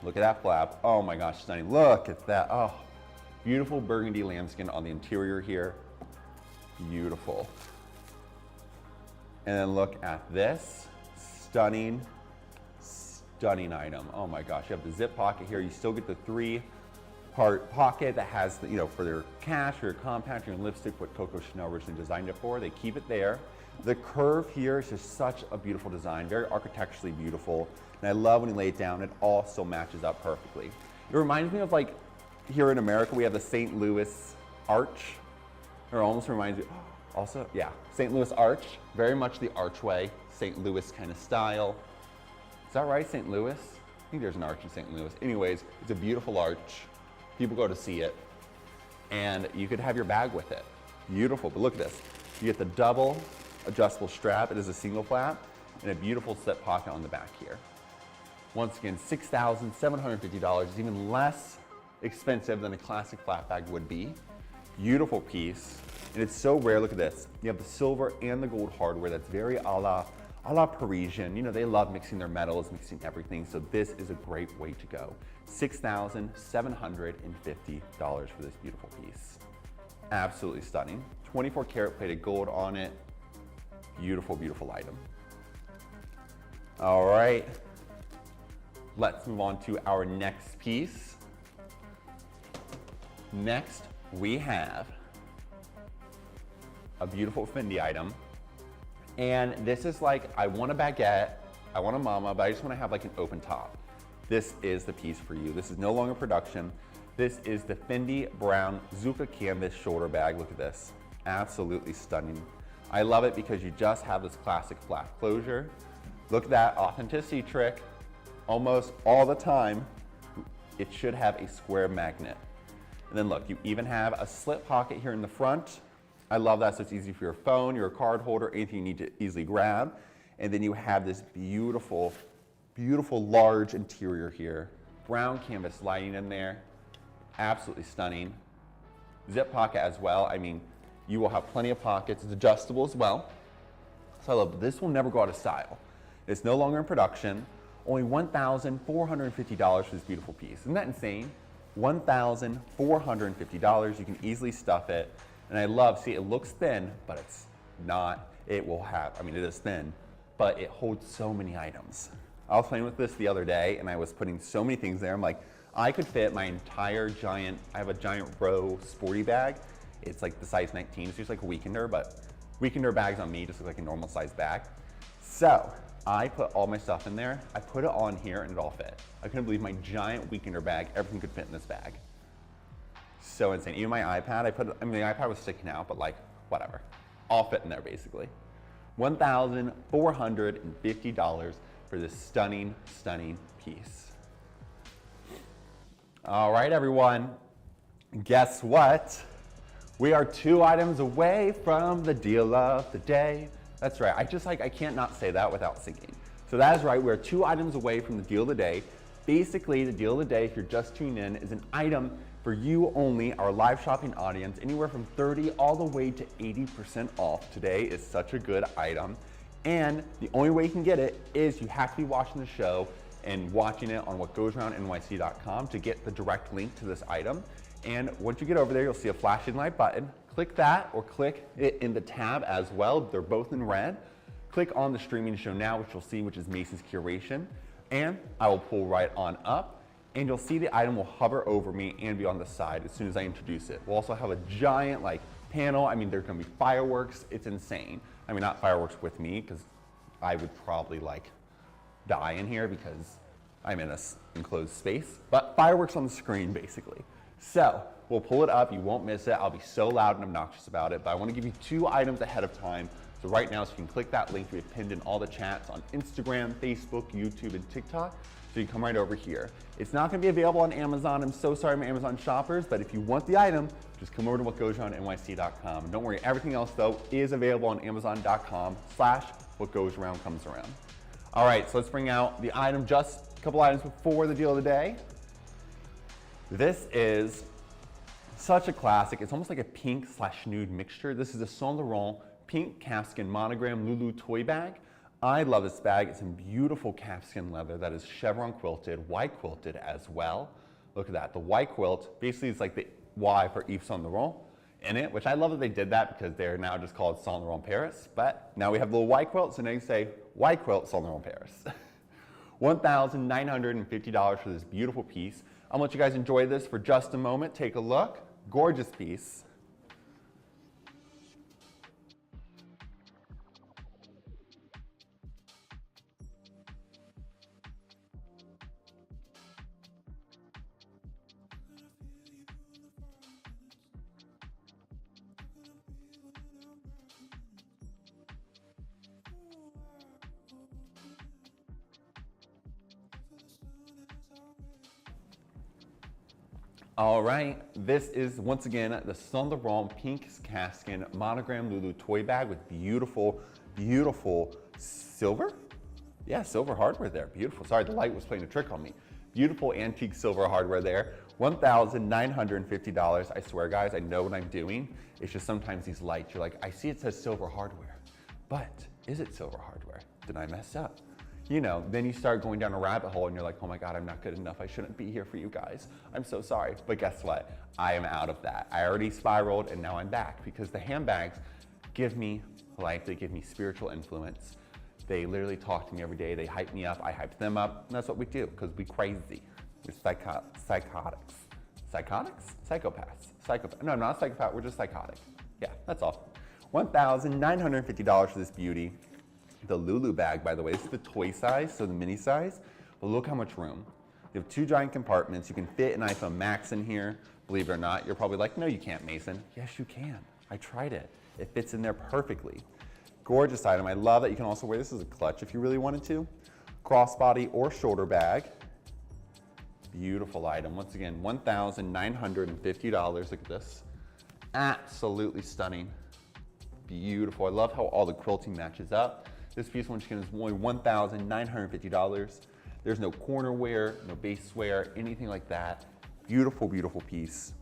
Look at that flap. Oh my gosh, stunning. Look at that. Oh, beautiful burgundy lambskin on the interior here. Beautiful. And then look at this. Stunning, stunning item. Oh my gosh, you have the zip pocket here. You still get the 3-part pocket that has, for their cash or your compact, your lipstick, what Coco Chanel originally designed it for. They keep it there. The curve here is just such a beautiful design, very architecturally beautiful. And I love when you lay it down, it all still matches up perfectly. It reminds me of like, here in America, we have the St. Louis Arch. It almost reminds me, also, yeah, St. Louis Arch, very much the archway, St. Louis kind of style. Is that right, St. Louis? I think there's an arch in St. Louis. Anyways, it's a beautiful arch. People go to see it. And you could have your bag with it. Beautiful, but look at this. You get the double adjustable strap. It is a single flap and a beautiful slip pocket on the back here. Once again, $6,750. It's even less expensive than a classic flat bag would be. Beautiful piece, and it's so rare. Look at this. You have the silver and the gold hardware that's very a la Parisian. They love mixing their metals, mixing everything, so this is a great way to go. $6,750 for this beautiful piece. Absolutely stunning. 24 karat plated gold on it. Beautiful, beautiful item. All right, let's move on to our next piece. Next, we have a beautiful Fendi item. And this is like, I want a baguette, I want a mama, but I just want to have like an open top. This is the piece for you. This is no longer production. This is the Fendi Brown Zucca Canvas shoulder bag. Look at this, absolutely stunning. I love it because you just have this classic flap closure. Look at that authenticity trick. Almost all the time, it should have a square magnet. And then look, you even have a slip pocket here in the front. I love that, so it's easy for your phone, your card holder, anything you need to easily grab. And then you have this beautiful Beautiful large interior here. Brown canvas lighting in there. Absolutely stunning. Zip pocket as well. I mean, you will have plenty of pockets. It's adjustable as well. So I love it. This will never go out of style. It's no longer in production. Only $1,450 for this beautiful piece. Isn't that insane? $1,450. You can easily stuff it. And I love, see, it looks thin, but it's not. It will have, I mean, it is thin, but it holds so many items. I was playing with this the other day and I was putting so many things there. I'm like, I could fit my entire giant, I have a giant row sporty bag. It's like the size 19, it's just like a weekender, but weekender bags on me just look like a normal size bag. So I put all my stuff in there. I put it on here and it all fit. I couldn't believe my giant weekender bag, everything could fit in this bag. So insane. Even my iPad, I mean, the iPad was sticking out, but like, whatever. All fit in there basically. $1,450 for this stunning, stunning piece. All right, everyone. Guess what? We are 2 items away from the deal of the day. That's right. I can't not say that without singing. So that is right. We're 2 items away from the deal of the day. Basically, the deal of the day, if you're just tuning in, is an item for you only, our live shopping audience, anywhere from 30 all the way to 80% off. Today is such a good item. And the only way you can get it is you have to be watching the show and watching it on whatgoesaroundnyc.com to get the direct link to this item. And once you get over there, you'll see a flashing light button. Click that or click it in the tab as well. They're both in red. Click on the streaming show now, which you'll see, which is Macy's Curation. And I will pull right on up and you'll see the item will hover over me and be on the side as soon as I introduce it. We'll also have a giant like panel. I mean, there's gonna be fireworks. It's insane. I mean, not fireworks with me because I would probably like die in here because I'm in a enclosed space, but fireworks on the screen basically. So we'll pull it up, you won't miss it. I'll be so loud and obnoxious about it, but I wanna give you 2 items ahead of time. So right now, so you can click that link we have pinned in all the chats on Instagram, Facebook, YouTube, and TikTok. So you come right over here. It's not gonna be available on Amazon. I'm so sorry, my Amazon shoppers, but if you want the item, just come over to whatgoesaroundnyc.com. Don't worry, everything else though is available on amazon.com/whatgoesaroundcomesaround. All right, so let's bring out the item, just a couple items before the deal of the day. This is such a classic. It's almost like a pink/nude mixture. This is a Saint Laurent pink calfskin monogram Lulu toy bag. I love this bag. It's in beautiful calfskin leather that is chevron quilted, white quilted as well. Look at that. The white quilt basically is like the Y for Yves Saint Laurent in it, which I love that they did that because they're now just called Saint Laurent Paris. But now we have the little white quilt, so now you say white quilt Saint Laurent Paris. $1,950 for this beautiful piece. I'm gonna let you guys enjoy this for just a moment. Take a look. Gorgeous piece. All right, this is once again the Saint Laurent pink calfskin monogram Lulu toy bag with beautiful, beautiful silver. Yeah, silver hardware there, beautiful. Sorry, the light was playing a trick on me. Beautiful antique silver hardware there. $1,950. I swear guys, I know what I'm doing. It's just sometimes these lights, you're like, I see it says silver hardware, but is it silver hardware? Did I mess up? You know, then you start going down a rabbit hole and you're like, oh my God, I'm not good enough. I shouldn't be here for you guys. I'm so sorry. But guess what? I am out of that. I already spiraled and now I'm back because the handbags give me life. They give me spiritual influence. They literally talk to me every day. They hype me up. I hype them up. And that's what we do because we crazy. We're psychotics. Psychotics? Psychopaths. Psychopath. No, I'm not a psychopath. We're just psychotic. Yeah, that's all. $1,950 for this beauty. The Lulu bag, by the way, this is the toy size, so the mini size, but look how much room. You have 2 giant compartments. You can fit an iPhone Max in here. Believe it or not, you're probably like, no, you can't, Mason. Yes, you can. I tried it. It fits in there perfectly. Gorgeous item. I love that you can also wear this as a clutch if you really wanted to. Crossbody or shoulder bag. Beautiful item. Once again, $1,950. Look at this. Absolutely stunning. Beautiful. I love how all the quilting matches up. This piece, once again, is only $1,950. There's no corner wear, no base wear, anything like that. Beautiful, beautiful piece.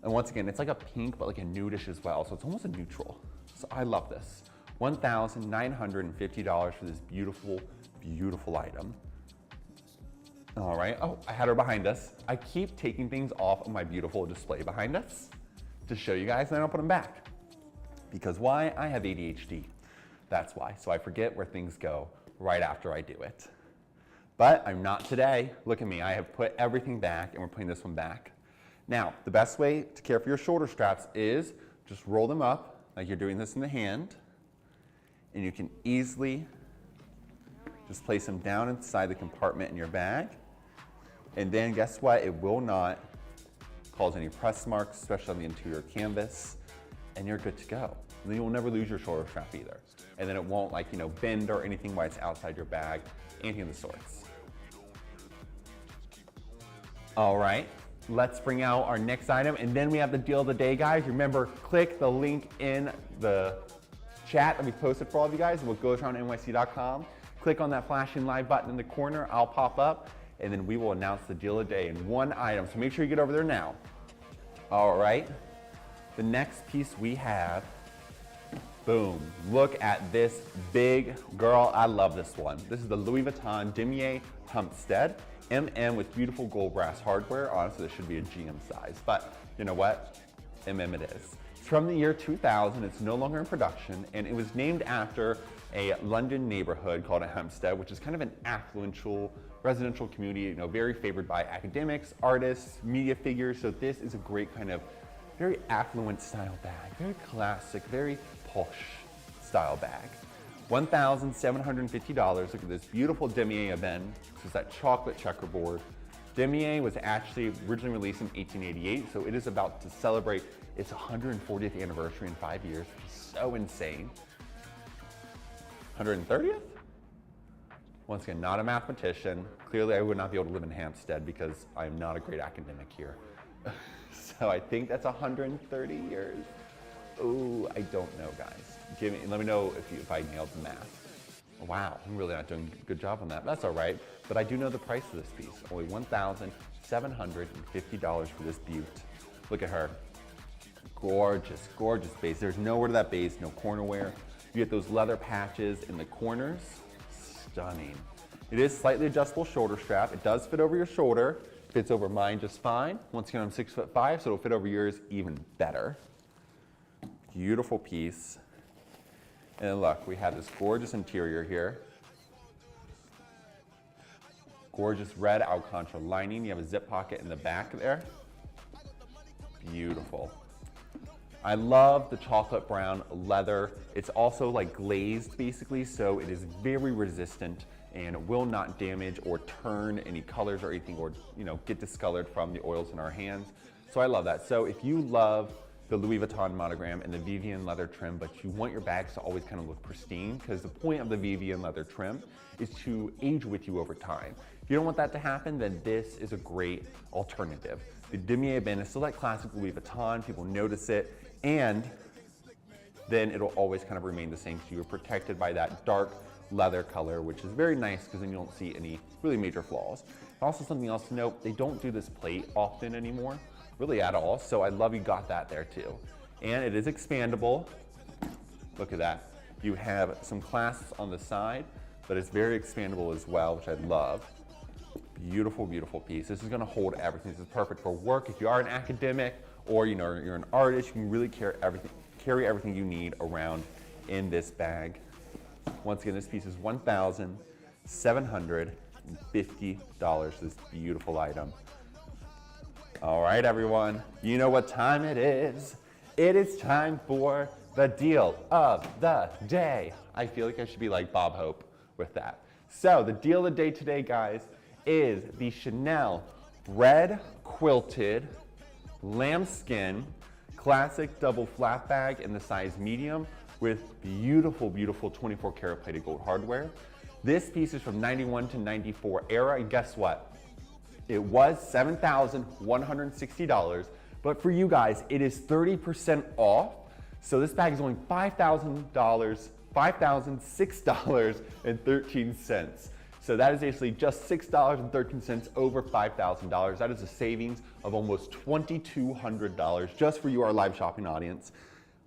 And once again, it's like a pink, but like a nudish as well. So it's almost a neutral. So I love this. $1,950 for this beautiful, beautiful item. All right, oh, I had her behind us. I keep taking things off of my beautiful display behind us to show you guys, and then I'll put them back. Because why? I have ADHD. That's why. So I forget where things go right after I do it. But I'm not today. Look at me, I have put everything back, and we're putting this one back. Now, the best way to care for your shoulder straps is just roll them up like you're doing this in the hand, and you can easily just place them down inside the compartment in your bag. And then guess what? It will not cause any press marks, especially on the interior canvas, and you're good to go. And then you will never lose your shoulder strap either. And then it won't bend or anything while it's outside your bag, anything of the sorts. All right, let's bring out our next item, and then we have the deal of the day, guys. Remember, click the link in the chat that we posted for all of you guys, whatgoesaroundnyc.com. Click on that flashing live button in the corner, I'll pop up, and then we will announce the deal of the day in one item. So make sure you get over there now. All right, the next piece we have, boom, look at this big girl. I love this one. This is the Louis Vuitton Damier Hampstead MM with beautiful gold brass hardware. Honestly, this should be a GM size, but you know what? MM it is. It's from the year 2000. It's no longer in production, and it was named after a London neighborhood called a Hampstead, which is kind of an affluential residential community, very favored by academics, artists, media figures. So this is a great kind of very affluent style bag, very classic, very posh style bag. $1,750. Look at this beautiful Damier Ebene. This is that chocolate checkerboard. Damier was actually originally released in 1888, so it is about to celebrate its 140th anniversary in 5 years. So insane. 130th? Once again, not a mathematician. Clearly, I would not be able to live in Hampstead because I am not a great academic here. So I think that's 130 years. Oh, I don't know, guys. Let me know if I nailed the math. Wow, I'm really not doing a good job on that. That's all right, but I do know the price of this piece. Only $1,750 for this beaut. Look at her. Gorgeous, gorgeous base. There's nowhere to that base, no corner wear. You get those leather patches in the corners. Stunning. It is slightly adjustable shoulder strap. It does fit over your shoulder. Fits over mine just fine. Once again, I'm 6'5", so it'll fit over yours even better. Beautiful piece. And look, we have this gorgeous interior here. Gorgeous red Alcantara lining. You have a zip pocket in the back there. Beautiful. I love the chocolate brown leather. It's also like glazed basically, so it is very resistant and will not damage or turn any colors or anything, or get discolored from the oils in our hands. So I love that. So if you love the Louis Vuitton monogram and the Vivian leather trim, but you want your bags to always kind of look pristine, because the point of the Vivian leather trim is to age with you over time. If you don't want that to happen, then this is a great alternative. The Damier Ebene is still that classic Louis Vuitton, people notice it, and then it'll always kind of remain the same, so you're protected by that dark leather color, which is very nice because then you don't see any really major flaws. Also, something else to note, they don't do this plate often anymore, really at all, so I love you got that there too. And it is expandable. Look at that. You have some clasps on the side, but it's very expandable as well, which I love. Beautiful, beautiful piece. This is gonna hold everything. This is perfect for work. If you are an academic or you're an artist, you can really carry everything you need around in this bag. Once again, this piece is $1,750, this beautiful item. All right, everyone, you know what time it is. It is time for the deal of the day. I feel like I should be like Bob Hope with that. So the deal of the day today, guys, is the Chanel red quilted lambskin classic double flap bag in the size medium with beautiful, beautiful 24 karat plated gold hardware. This piece is from 91 to 94 era, and guess what? It was $7,160, but for you guys, it is 30% off. So this bag is only $5,006.13. So that is basically just $6.13 over $5,000. That is a savings of almost $2,200 just for you, our live shopping audience.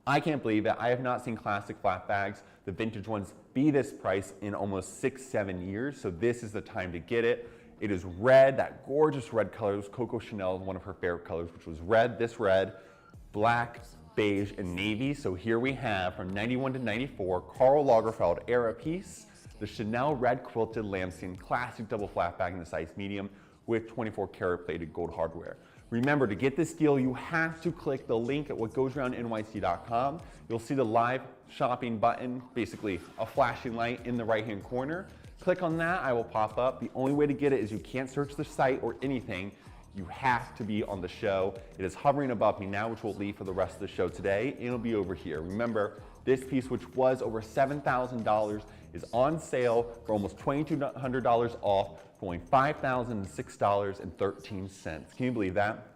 I can't believe it. I have not seen classic flat bags, the vintage ones, be this price in almost 6-7 years. So this is the time to get it. It is red, that gorgeous red color. It was Coco Chanel, one of her favorite colors, which was red, this red, black, beige, and navy. So here we have from 91 to 94, Karl Lagerfeld era piece, the Chanel red quilted lambskin classic double flat bag in the size medium with 24 karat plated gold hardware. Remember, to get this deal, you have to click the link at whatgoesaroundnyc.com. You'll see the live shopping button, basically a flashing light in the right-hand corner. Click on that, I will pop up. The only way to get it is you can't search the site or anything. You have to be on the show. It is hovering above me now, which will leave for the rest of the show today, and it'll be over here. Remember, this piece, which was over $7,000, is on sale for almost $2,200 off, for only $5,006.13. Can you believe that?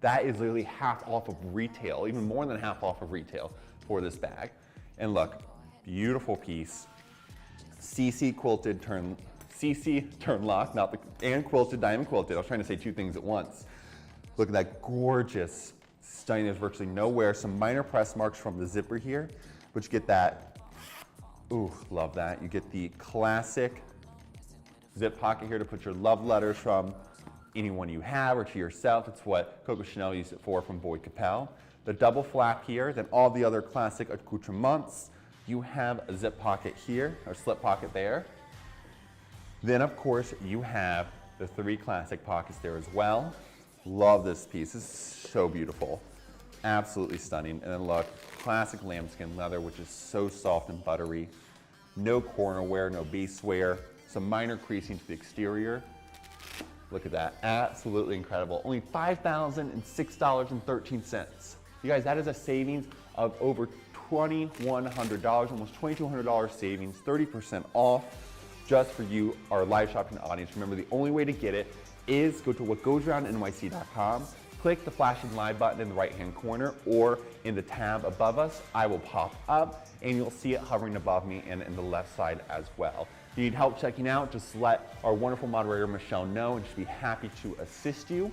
That is literally half off of retail, even more than half off of retail for this bag. And look, beautiful piece. CC quilted turn lock, and quilted, diamond quilted. I was trying to say two things at once. Look at that gorgeous, stunning. There's virtually no wear. Some minor press marks from the zipper here, but you get that. Ooh, love that. You get the classic zip pocket here to put your love letters from anyone you have or to yourself. It's what Coco Chanel used it for from Boyd Capel. The double flap here, then all the other classic accoutrements. You have a zip pocket here, or slip pocket there. Then of course you have the 3 classic pockets there as well. Love this piece, this is so beautiful. Absolutely stunning. And then look, classic lambskin leather, which is so soft and buttery. No corner wear, no base wear. Some minor creasing to the exterior. Look at that, absolutely incredible. Only $5,006.13. You guys, that is a savings of over $2,100, almost $2,200 savings, 30% off just for you, our live shopping audience. Remember, the only way to get it is go to whatgoesaroundnyc.com, click the flashing live button in the right-hand corner or in the tab above us. I will pop up and you'll see it hovering above me and in the left side as well. If you need help checking out, just let our wonderful moderator, Michelle, know, and she'll be happy to assist you.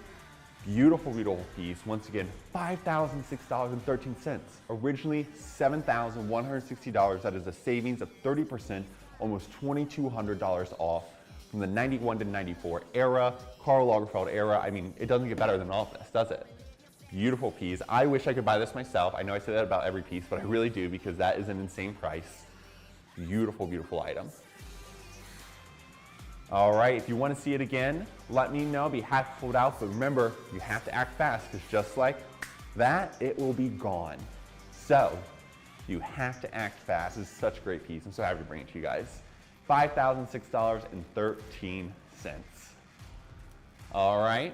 Beautiful, beautiful piece. Once again, $5,006.13. Originally $7,160. That is a savings of 30%, almost $2,200 off from the 91 to 94 era, Karl Lagerfeld era. I mean, it doesn't get better than all of this, does it? Beautiful piece. I wish I could buy this myself. I know I say that about every piece, but I really do because that is an insane price. Beautiful, beautiful item. All right, if you want to see it again, let me know. Be happy to pull it out, but remember, you have to act fast because just like that, it will be gone. So, you have to act fast. This is such a great piece. I'm so happy to bring it to you guys. $5,006.13. All right,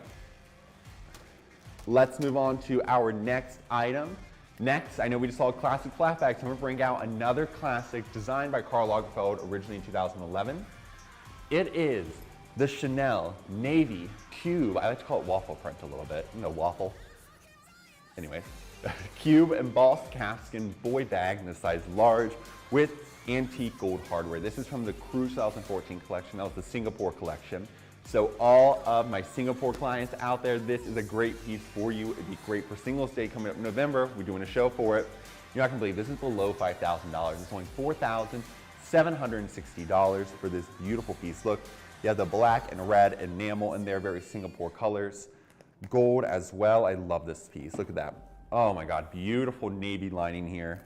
let's move on to our next item. Next, I know we just saw a classic flat bag, so I'm gonna bring out another classic designed by Karl Lagerfeld originally in 2011. It is the Chanel Navy Cube. I like to call it waffle print a little bit. You know, waffle. Anyways, cube embossed calfskin boy bag in the size large with antique gold hardware. This is from the Curation 2014 collection. That was the Singapore collection. So all of my Singapore clients out there, this is a great piece for you. It'd be great for Singles Day coming up in November. We're doing a show for it. You're not gonna believe this is below $5,000. It's only $4,760 for this beautiful piece. Look, you have the black and red enamel in there, very Singapore colors. Gold as well. I love this piece. Look at that. Oh my God, beautiful navy lining here.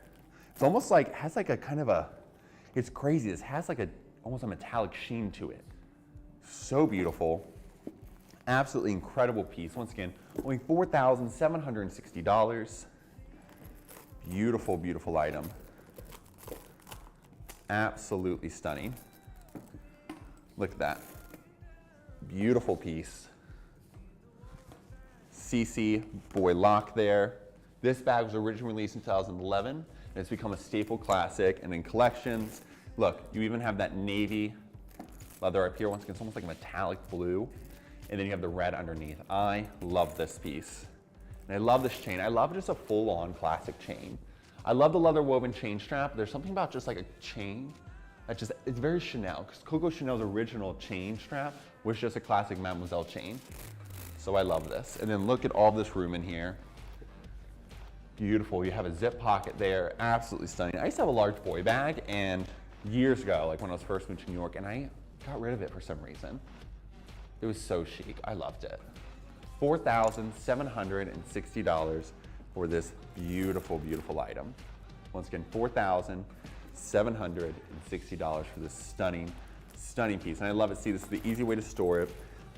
It's almost like, has like a kind of a, it's crazy. This has like a, almost a metallic sheen to it. So beautiful. Absolutely incredible piece. Once again, only $4,760. Beautiful, beautiful item. Absolutely stunning. Look at that. Beautiful piece. CC boy lock there. This bag was originally released in 2011, and it's become a staple classic and in collections. Look, you even have that navy leather up here. Once again, it's almost like a metallic blue. And then you have the red underneath. I love this piece. And I love this chain. I love just a full-on classic chain. I love the leather woven chain strap. There's something about just like a chain It's very Chanel, because Coco Chanel's original chain strap was just a classic Mademoiselle chain. So I love this. And then look at all this room in here. Beautiful, you have a zip pocket there, absolutely stunning. I used to have a large boy bag, and years ago, like when I was first moved to New York, and I got rid of it for some reason. It was so chic, I loved it. $4,760 for this beautiful, beautiful item. Once again, $4,760 for this stunning, stunning piece. And I love it. See, this is the easy way to store it.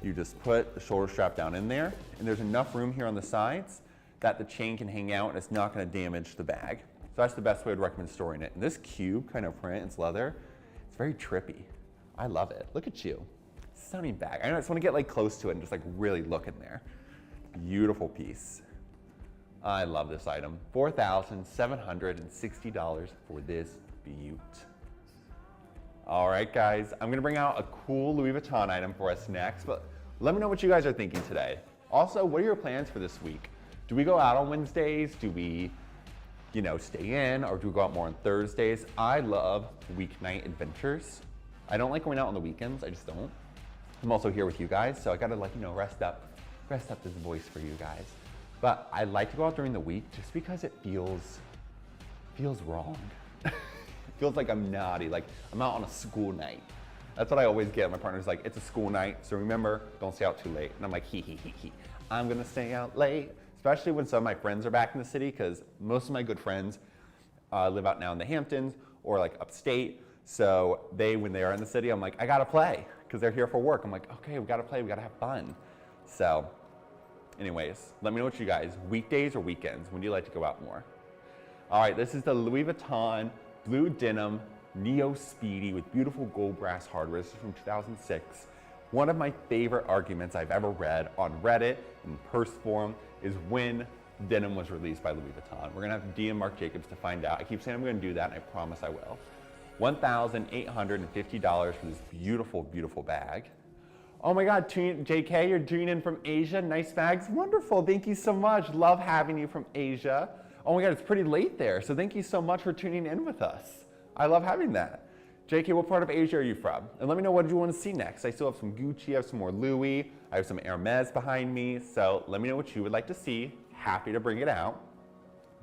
You just put the shoulder strap down in there, and there's enough room here on the sides that the chain can hang out and it's not going to damage the bag. So that's the best way I'd recommend storing it. And this cube kind of print, it's leather, it's very trippy. I love it. Look at you. Stunning bag. I just want to get like close to it and just like really look in there. Beautiful piece. I love this item. $4,760 for this beaut. All right, guys, I'm gonna bring out a cool Louis Vuitton item for us next, but let me know what you guys are thinking today. Also, what are your plans for this week? Do we go out on Wednesdays? Do we, stay in, or do we go out more on Thursdays? I love weeknight adventures. I don't like going out on the weekends, I just don't. I'm also here with you guys, so I gotta rest up this voice for you guys. But I like to go out during the week just because it feels wrong. It feels like I'm naughty, like I'm out on a school night. That's what I always get. My partner's like, it's a school night, so remember, don't stay out too late. And I'm like, hee. I'm gonna stay out late, especially when some of my friends are back in the city, because most of my good friends live out now in the Hamptons or like upstate. So when they are in the city, I'm like, I gotta play, because they're here for work. I'm like, okay, we gotta play, we gotta have fun. So anyways, let me know what you guys, weekdays or weekends, when do you like to go out more? All right, this is the Louis Vuitton Blue Denim Neo Speedy with beautiful gold brass hardware. This is from 2006. One of my favorite arguments I've ever read on Reddit and Purse Forum is when denim was released by Louis Vuitton. We're gonna have to DM Marc Jacobs to find out. I keep saying I'm gonna do that, and I promise I will. $1,850 for this beautiful, beautiful bag. Oh my God, JK, you're tuning in from Asia. Nice bags, wonderful. Thank you so much. Love having you from Asia. Oh my God, it's pretty late there, so thank you so much for tuning in with us. I love having that. JK, what part of Asia are you from? And let me know what you want to see next. I still have some Gucci, I have some more Louis, I have some Hermes behind me, so let me know what you would like to see. Happy to bring it out.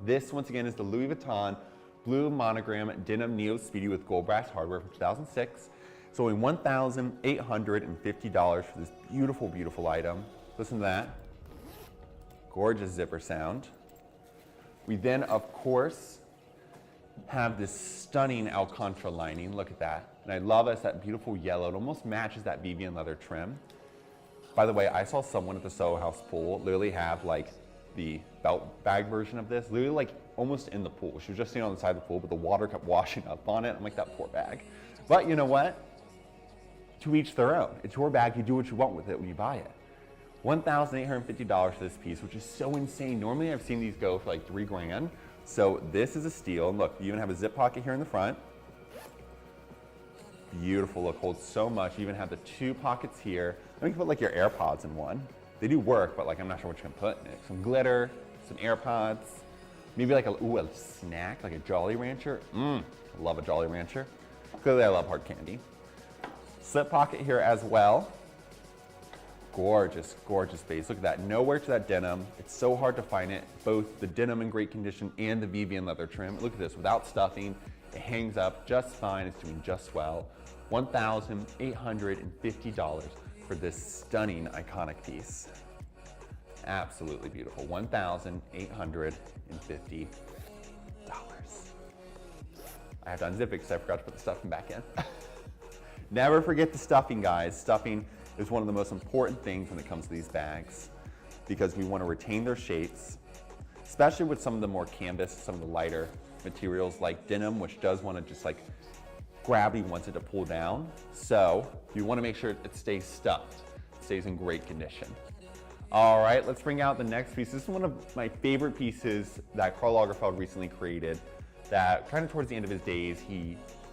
This, once again, is the Louis Vuitton Blue Monogram Denim Neo Speedy with gold brass hardware from 2006. It's only $1,850 for this beautiful, beautiful item. Listen to that. Gorgeous zipper sound. We then, of course, have this stunning Alcantara lining. Look at that. And I love it. It's that beautiful yellow. It almost matches that Vivian leather trim. By the way, I saw someone at the Soho House pool literally have like the belt bag version of this, literally like almost in the pool. She was just sitting on the side of the pool, but the water kept washing up on it. I'm like, that poor bag. But you know what? To each their own. It's your bag. You do what you want with it when you buy it. $1,850 for this piece, which is so insane. Normally I've seen these go for like $3 grand. So this is a steal. And look, you even have a zip pocket here in the front. Beautiful, look, holds so much. You even have the 2 pockets here. Then you can put like your AirPods in one. They do work, but like I'm not sure what you can put in it. Some glitter, some AirPods, maybe like a snack, like a Jolly Rancher. I love a Jolly Rancher. Clearly I love hard candy. Slip pocket here as well. Gorgeous, gorgeous base. Look at that, no wear to that denim. It's so hard to find it, both the denim in great condition and the Vivian leather trim. Look at this, without stuffing, it hangs up just fine, it's doing just well. $1,850 for this stunning, iconic piece. Absolutely beautiful, $1,850. I have to unzip it because I forgot to put the stuffing back in. Never forget the stuffing, guys. Stuffing is one of the most important things when it comes to these bags because we want to retain their shapes, especially with some of the more canvas, some of the lighter materials like denim, which does want to just like gravity wants it to pull down. So you want to make sure it stays stuffed, it stays in great condition. All right, let's bring out the next piece. This is one of my favorite pieces that Karl Lagerfeld recently created that kind of towards the end of his days,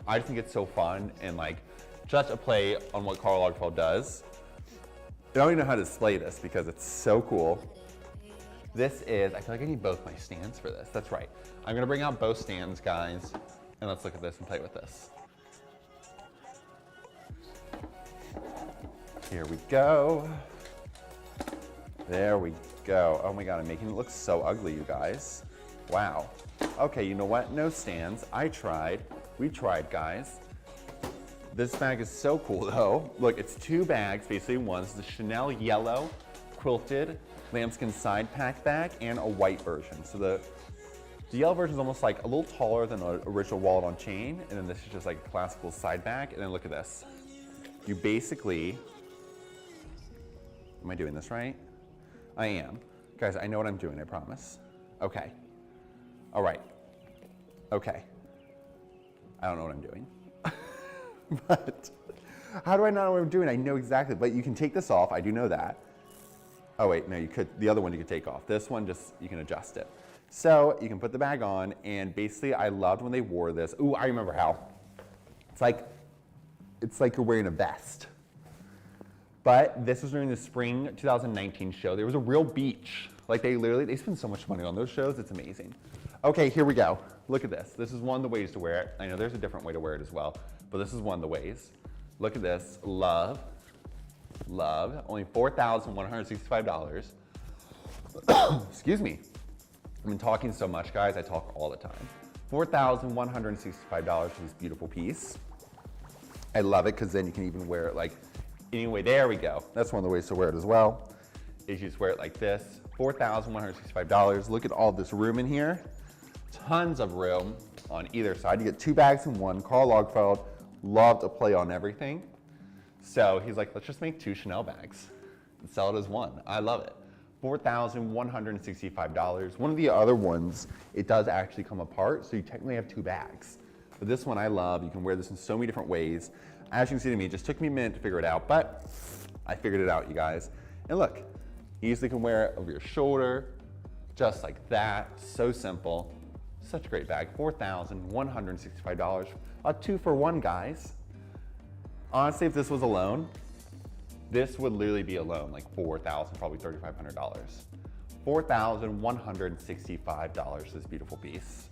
I just think it's so fun and like just a play on what Karl Lagerfeld does. I don't even know how to display this because it's so cool. This is, I feel like I need both my stands for this. That's right. I'm gonna bring out both stands, guys, and let's look at this and play with this. Here we go. There we go. Oh my God, I'm making it look so ugly, you guys. Wow. Okay, you know what? No stands. I tried. We tried, guys. This bag is so cool though. Look, it's 2 bags, basically. One's the Chanel yellow quilted lambskin side pack bag and a white version. So the yellow version is almost like a little taller than the original wallet on chain, and then this is just like a classical side bag. And then look at this. You basically, am I doing this right? I am. Guys, I know what I'm doing, I promise. Okay. All right. Okay. I don't know what I'm doing. But how do I not know what I'm doing? I know exactly, but you can take this off. I do know that. Oh wait, no, you could, the other one you could take off. This one, just, you can adjust it. So you can put the bag on, and basically I loved when they wore this. Ooh, I remember how. It's like you're wearing a vest. But this was during the spring 2019 show. There was a real beach. Like they spend so much money on those shows, it's amazing. Okay, here we go. Look at this. This is one of the ways to wear it. I know there's a different way to wear it as well, but this is one of the ways. Look at this, love, only $4,165. Excuse me. I've been talking so much, guys, I talk all the time. $4,165 for this beautiful piece. I love it because then you can even wear it like, anyway, there we go. That's one of the ways to wear it as well, is you just wear it like this. $4,165. Look at all this room in here. Tons of room on either side. You get 2 bags in one. Karl Lagerfeld loved to play on everything. So he's like, let's just make 2 Chanel bags and sell it as one. I love it. $4,165. One of the other ones, it does actually come apart, so you technically have 2 bags. But this one I love. You can wear this in so many different ways. As you can see to me, it just took me a minute to figure it out, but I figured it out, you guys. And look, you easily can wear it over your shoulder, just like that. So simple. Such a great bag. $4,165. A 2-for-1, guys. Honestly, if this was alone, this would literally be alone, like $4,000, probably $3,500. $4,165 for this beautiful piece.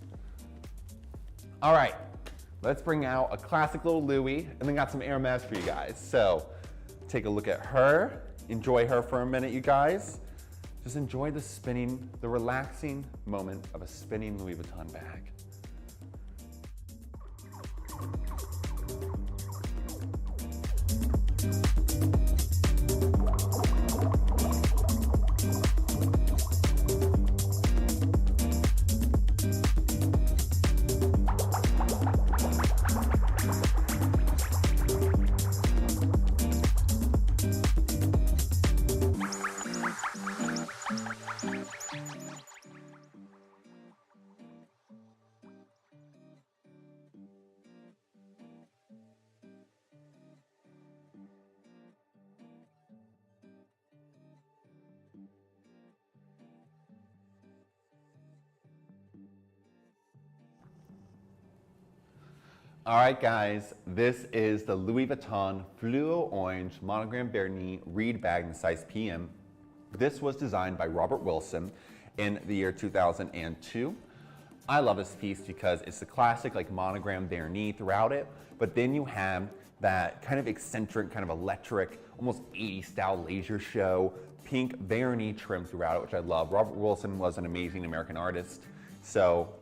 All right, let's bring out a classic little Louis, and then got some Hermes for you guys. So take a look at her. Enjoy her for a minute, you guys. Just enjoy the spinning, the relaxing moment of a spinning Louis Vuitton bag. All right, guys, this is the Louis Vuitton Fluo Orange Monogram Bernier Reed bag in the size PM. This was designed by Robert Wilson in the year 2002. I love this piece because it's the classic like monogram Bernier throughout it, but then you have that kind of eccentric, kind of electric, almost 80s style laser show, pink Bernier trim throughout it, which I love. Robert Wilson was an amazing American artist. So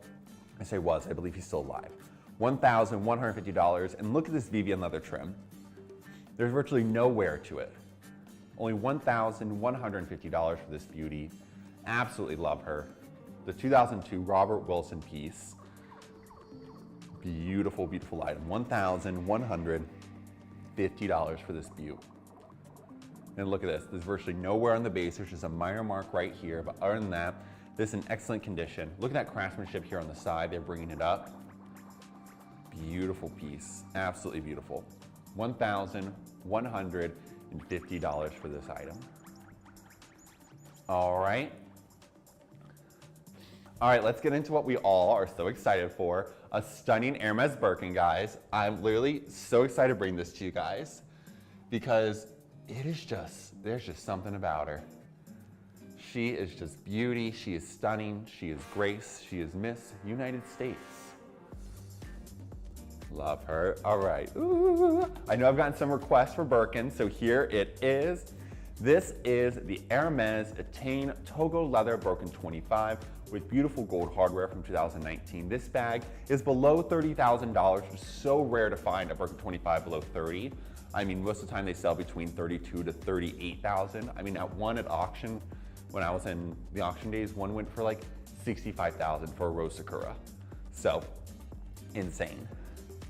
I say was, I believe he's still alive. $1,150, and look at this Vivian leather trim. There's virtually no wear to it. Only $1,150 for this beauty. Absolutely love her. The 2002 Robert Wilson piece. Beautiful, beautiful item. $1,150 for this beaut. And look at this. There's virtually no wear on the base. There's just a minor mark right here, but other than that, this is in excellent condition. Look at that craftsmanship here on the side. They're bringing it up. Beautiful piece, absolutely beautiful. $1,150 for this item. All right, let's get into what we all are so excited for. A stunning Hermes Birkin, guys. I'm literally so excited to bring this to you guys because it is just, there's just something about her. She is just beauty, she is stunning, she is grace, she is Miss United States. Love her. All right. Ooh. I know I've gotten some requests for Birkin, so here it is. This is the Hermes Attain Togo Leather Birkin 25 with beautiful gold hardware from 2019. This bag is below $30,000, which is so rare to find a Birkin 25 below 30. I mean, most of the time they sell between 32 to 38,000. I mean, at one at auction, when I was in the auction days, one went for like 65,000 for a Rose Sakura. So, insane.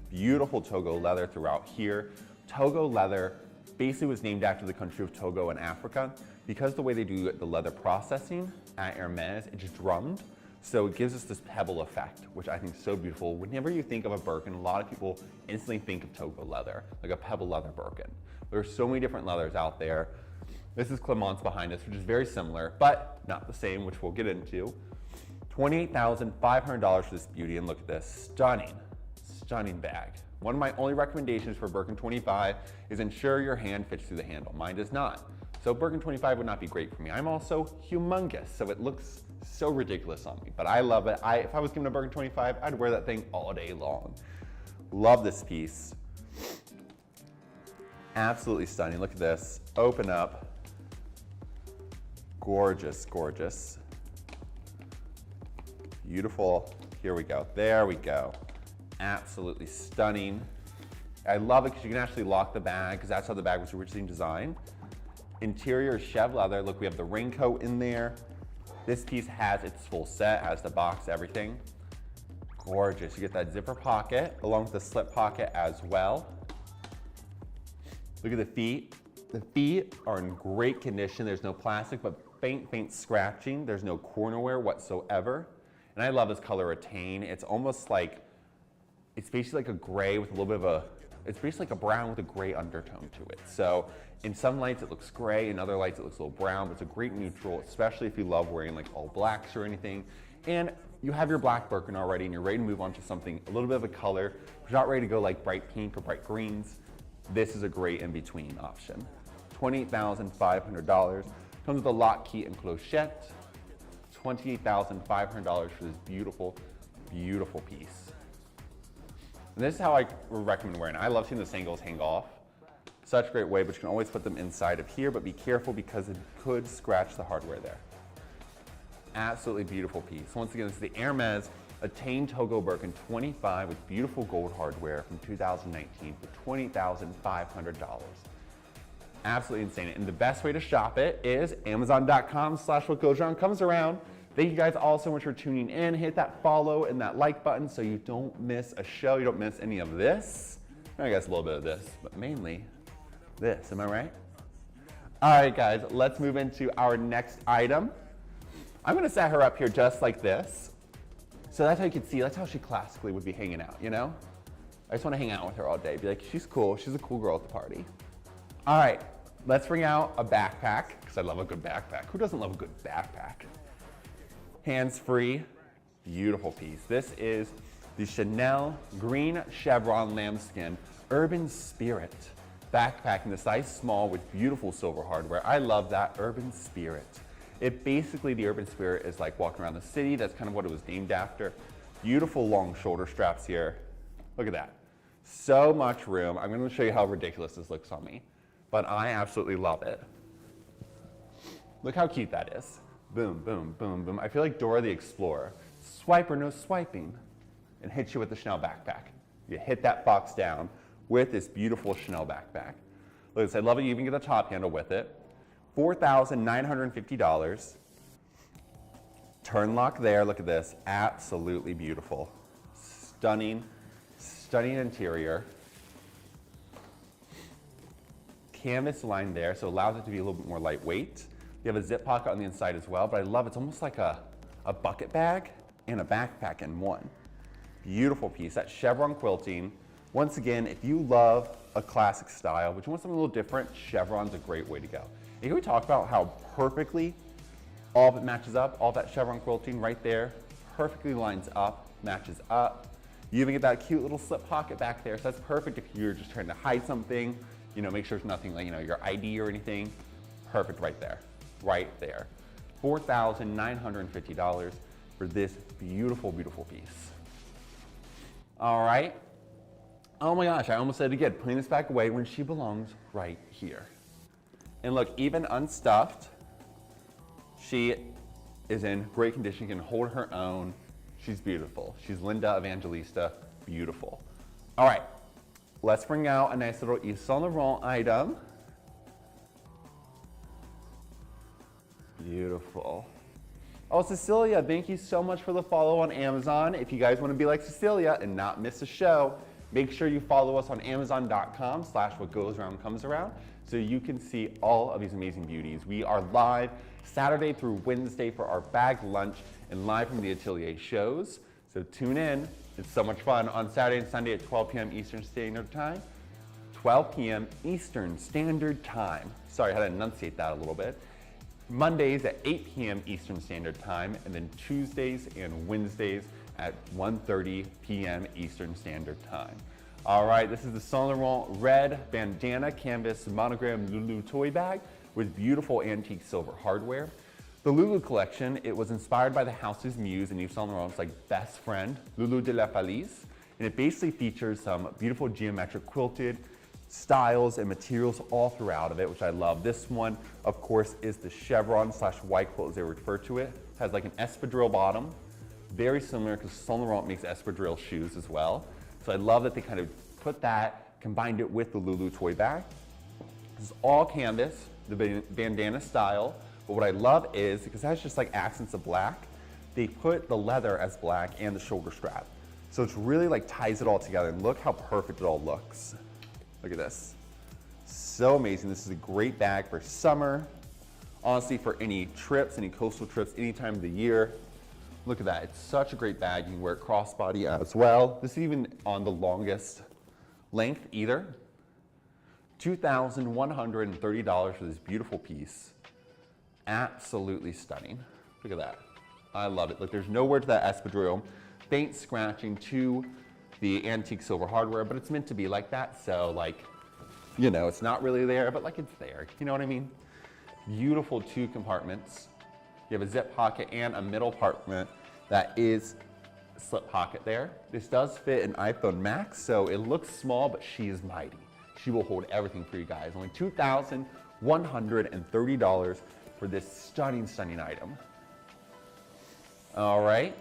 Beautiful Togo leather throughout here. Togo leather basically was named after the country of Togo in Africa because the way they do the leather processing at Hermes, it's drummed. So it gives us this pebble effect, which I think is so beautiful. Whenever you think of a Birkin, a lot of people instantly think of Togo leather, like a pebble leather Birkin. There are so many different leathers out there. This is Clement's behind us, which is very similar, but not the same, which we'll get into. $28,500 for this beauty, and look at this, stunning, stunning bag. One of my only recommendations for Birkin 25 is ensure your hand fits through the handle. Mine does not. So Birkin 25 would not be great for me. I'm also humongous, so it looks so ridiculous on me, but I love it. If I was given a Birkin 25, I'd wear that thing all day long. Love this piece. Absolutely stunning. Look at this. Open up. Gorgeous, gorgeous. Beautiful. Here we go. There we go. Absolutely stunning. I love it because you can actually lock the bag because that's how the bag was originally designed. Interior is chev leather. Look, we have the raincoat in there. This piece has its full set, has the box, everything. Gorgeous. You get that zipper pocket along with the slip pocket as well. Look at the feet. The feet are in great condition. There's no plastic, but faint scratching. There's no corner wear whatsoever. And I love this color Attain. It's almost like, it's basically like a gray with a little bit of a, it's basically like a brown with a gray undertone to it. So in some lights it looks gray, in other lights it looks a little brown, but it's a great neutral, especially if you love wearing like all blacks or anything. And you have your black Birkin already and you're ready to move on to something, a little bit of a color. If you're not ready to go like bright pink or bright greens, this is a great in-between option. $28,500. Comes with a lock, key, and clochette. $28,500 for this beautiful, beautiful piece. And this is how I would recommend wearing it. I love seeing the sangles hang off. Such a great way, but you can always put them inside of here, but be careful because it could scratch the hardware there. Absolutely beautiful piece. Once again, this is the Hermes Attain Togo Birkin 25 with beautiful gold hardware from 2019 for $20,500. Absolutely insane. And the best way to shop it is amazon.com/whatgoesaroundcomesaround. Thank you guys all so much for tuning in. Hit that follow and that like button so you don't miss a show. You don't miss any of this. I guess a little bit of this, but mainly this. Am I right? All right, guys, let's move into our next item. I'm gonna set her up here just like this. So that's how you can see, that's how she classically would be hanging out, you know? I just wanna hang out with her all day. Be like, she's cool, she's a cool girl at the party. All right, let's bring out a backpack, because I love a good backpack. Who doesn't love a good backpack? Hands-free, beautiful piece. This is the Chanel Green Chevron Lambskin Urban Spirit backpack in the size small with beautiful silver hardware. I love that Urban Spirit. It basically, the Urban Spirit is like walking around the city. That's kind of what it was named after. Beautiful long shoulder straps here. Look at that. So much room. I'm going to show you how ridiculous this looks on me, but I absolutely love it. Look how cute that is. Boom, boom, boom, boom. I feel like Dora the Explorer. Swipe or no swiping, and hit you with the Chanel backpack. You hit that box down with this beautiful Chanel backpack. Look at this, I love it. You even get a top handle with it. $4,950. Turn lock there, look at this. Absolutely beautiful. Stunning, stunning interior. Canvas line there, so it allows it to be a little bit more lightweight. You have a zip pocket on the inside as well, but I love it. It's almost like a bucket bag and a backpack in one. Beautiful piece. That chevron quilting. Once again, if you love a classic style, but you want something a little different, chevron's a great way to go. And can we talk about how perfectly all of it matches up? All that chevron quilting right there perfectly lines up, matches up. You even get that cute little slip pocket back there, so that's perfect if you're just trying to hide something, you know, make sure there's nothing like, you know, your ID or anything. Perfect right there, right there. $4,950 for this beautiful, beautiful piece. All right, Oh my gosh, I almost said it again, putting this back away when she belongs right here. And look, even unstuffed, she is in great condition, can hold her own. She's beautiful. She's Linda Evangelista, beautiful. All right, let's bring out a nice little Yves Saint Laurent item. Beautiful. Oh, Cecilia, thank you so much for the follow on Amazon. If you guys want to be like Cecilia and not miss a show, make sure you follow us on amazon.com/whatgoesaroundcomesaround so you can see all of these amazing beauties. We are live Saturday through Wednesday for our bag lunch and live from the Atelier shows. So tune in. It's so much fun on Saturday and Sunday at 12 p.m. Eastern Standard Time. 12 p.m. Eastern Standard Time. Sorry, I had to enunciate that a little bit. Mondays at 8 p.m. Eastern Standard Time, and then Tuesdays and Wednesdays at 1:30 p.m. Eastern Standard Time. All right, this is the Saint Laurent red bandana canvas monogram Lulu toy bag with beautiful antique silver hardware. The Lulu collection, it was inspired by the house's muse and Yves Saint Laurent's best friend, Lulu de la Falaise, and it basically features some beautiful geometric quilted styles and materials all throughout of it, which I love. This one, of course, is the chevron / white quilt as they refer to it. It has like an espadrille bottom, very similar because Saint Laurent makes espadrille shoes as well. So I love that they kind of put that, combined it with the Lulu toy bag. This is all canvas, the bandana style. But what I love is, because it has just like accents of black, they put the leather as black and the shoulder strap. So it's really like ties it all together, and look how perfect it all looks. Look at this. So amazing. This is a great bag for summer. Honestly, for any trips, any coastal trips, any time of the year. Look at that. It's such a great bag. You can wear it crossbody as well. This is even on the longest length either. $2,130 for this beautiful piece. Absolutely stunning. Look at that. I love it. Look, there's nowhere to that espadrille. Faint scratching to the antique silver hardware, but it's meant to be like that. So it's not really there, but it's there. You know what I mean? Beautiful 2 compartments. You have a zip pocket and a middle compartment that is a slip pocket there. This does fit an iPhone Max, so it looks small, but she is mighty. She will hold everything for you guys. Only $2,130 for this stunning, stunning item. All right.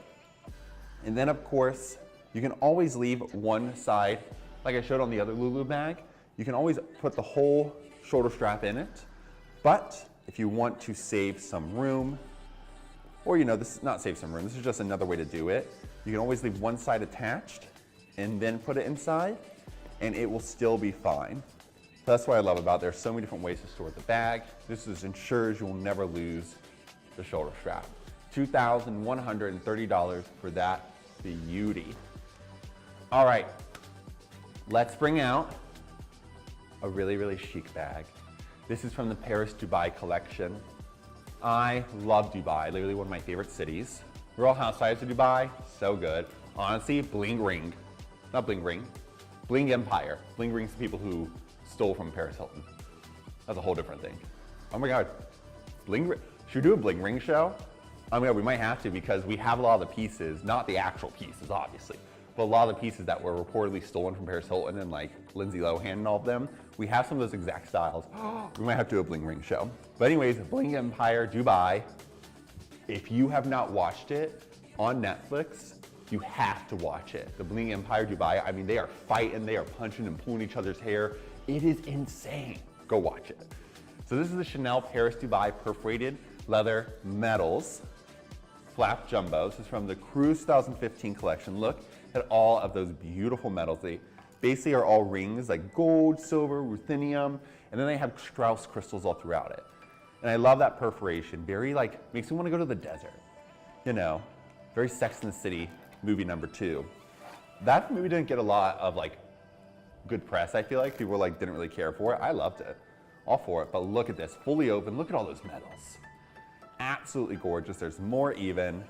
And then of course, you can always leave one side, like I showed on the other Lulu bag. You can always put the whole shoulder strap in it. But if you want to save some room, or this is not save some room, this is just another way to do it. You can always leave one side attached and then put it inside, and it will still be fine. So that's what I love about it. There's so many different ways to store the bag. This ensures you'll never lose the shoulder strap. $2,130 for that beauty. All right, let's bring out a really, really chic bag. This is from the Paris Dubai collection. I love Dubai, literally one of my favorite cities. Real Housewives of Dubai, so good. Honestly, bling ring, not bling ring, bling empire. Bling ring's the people who stole from Paris Hilton. That's a whole different thing. Oh my God, bling ring, should we do a bling ring show? Oh my God, we might have to, because we have a lot of the pieces, not the actual pieces, obviously, but a lot of the pieces that were reportedly stolen from Paris Hilton and Lindsay Lohan and all of them. We have some of those exact styles. We might have to do a bling ring show. But anyways, Bling Empire Dubai. If you have not watched it on Netflix, you have to watch it. The Bling Empire Dubai, I mean, they are fighting, they are punching and pulling each other's hair. It is insane. Go watch it. So this is the Chanel Paris Dubai perforated leather medals flap jumbo. This is from the Cruise 2015 collection. Look at all of those beautiful medals. They basically are all rings, like gold, silver, ruthenium, and then they have Strauss crystals all throughout it. And I love that perforation. Very makes me want to go to the desert. Very Sex and the City movie #2. That movie didn't get a lot of good press, I feel like. People didn't really care for it. I loved it. All for it. But look at this, fully open. Look at all those medals. Absolutely gorgeous. There's more even.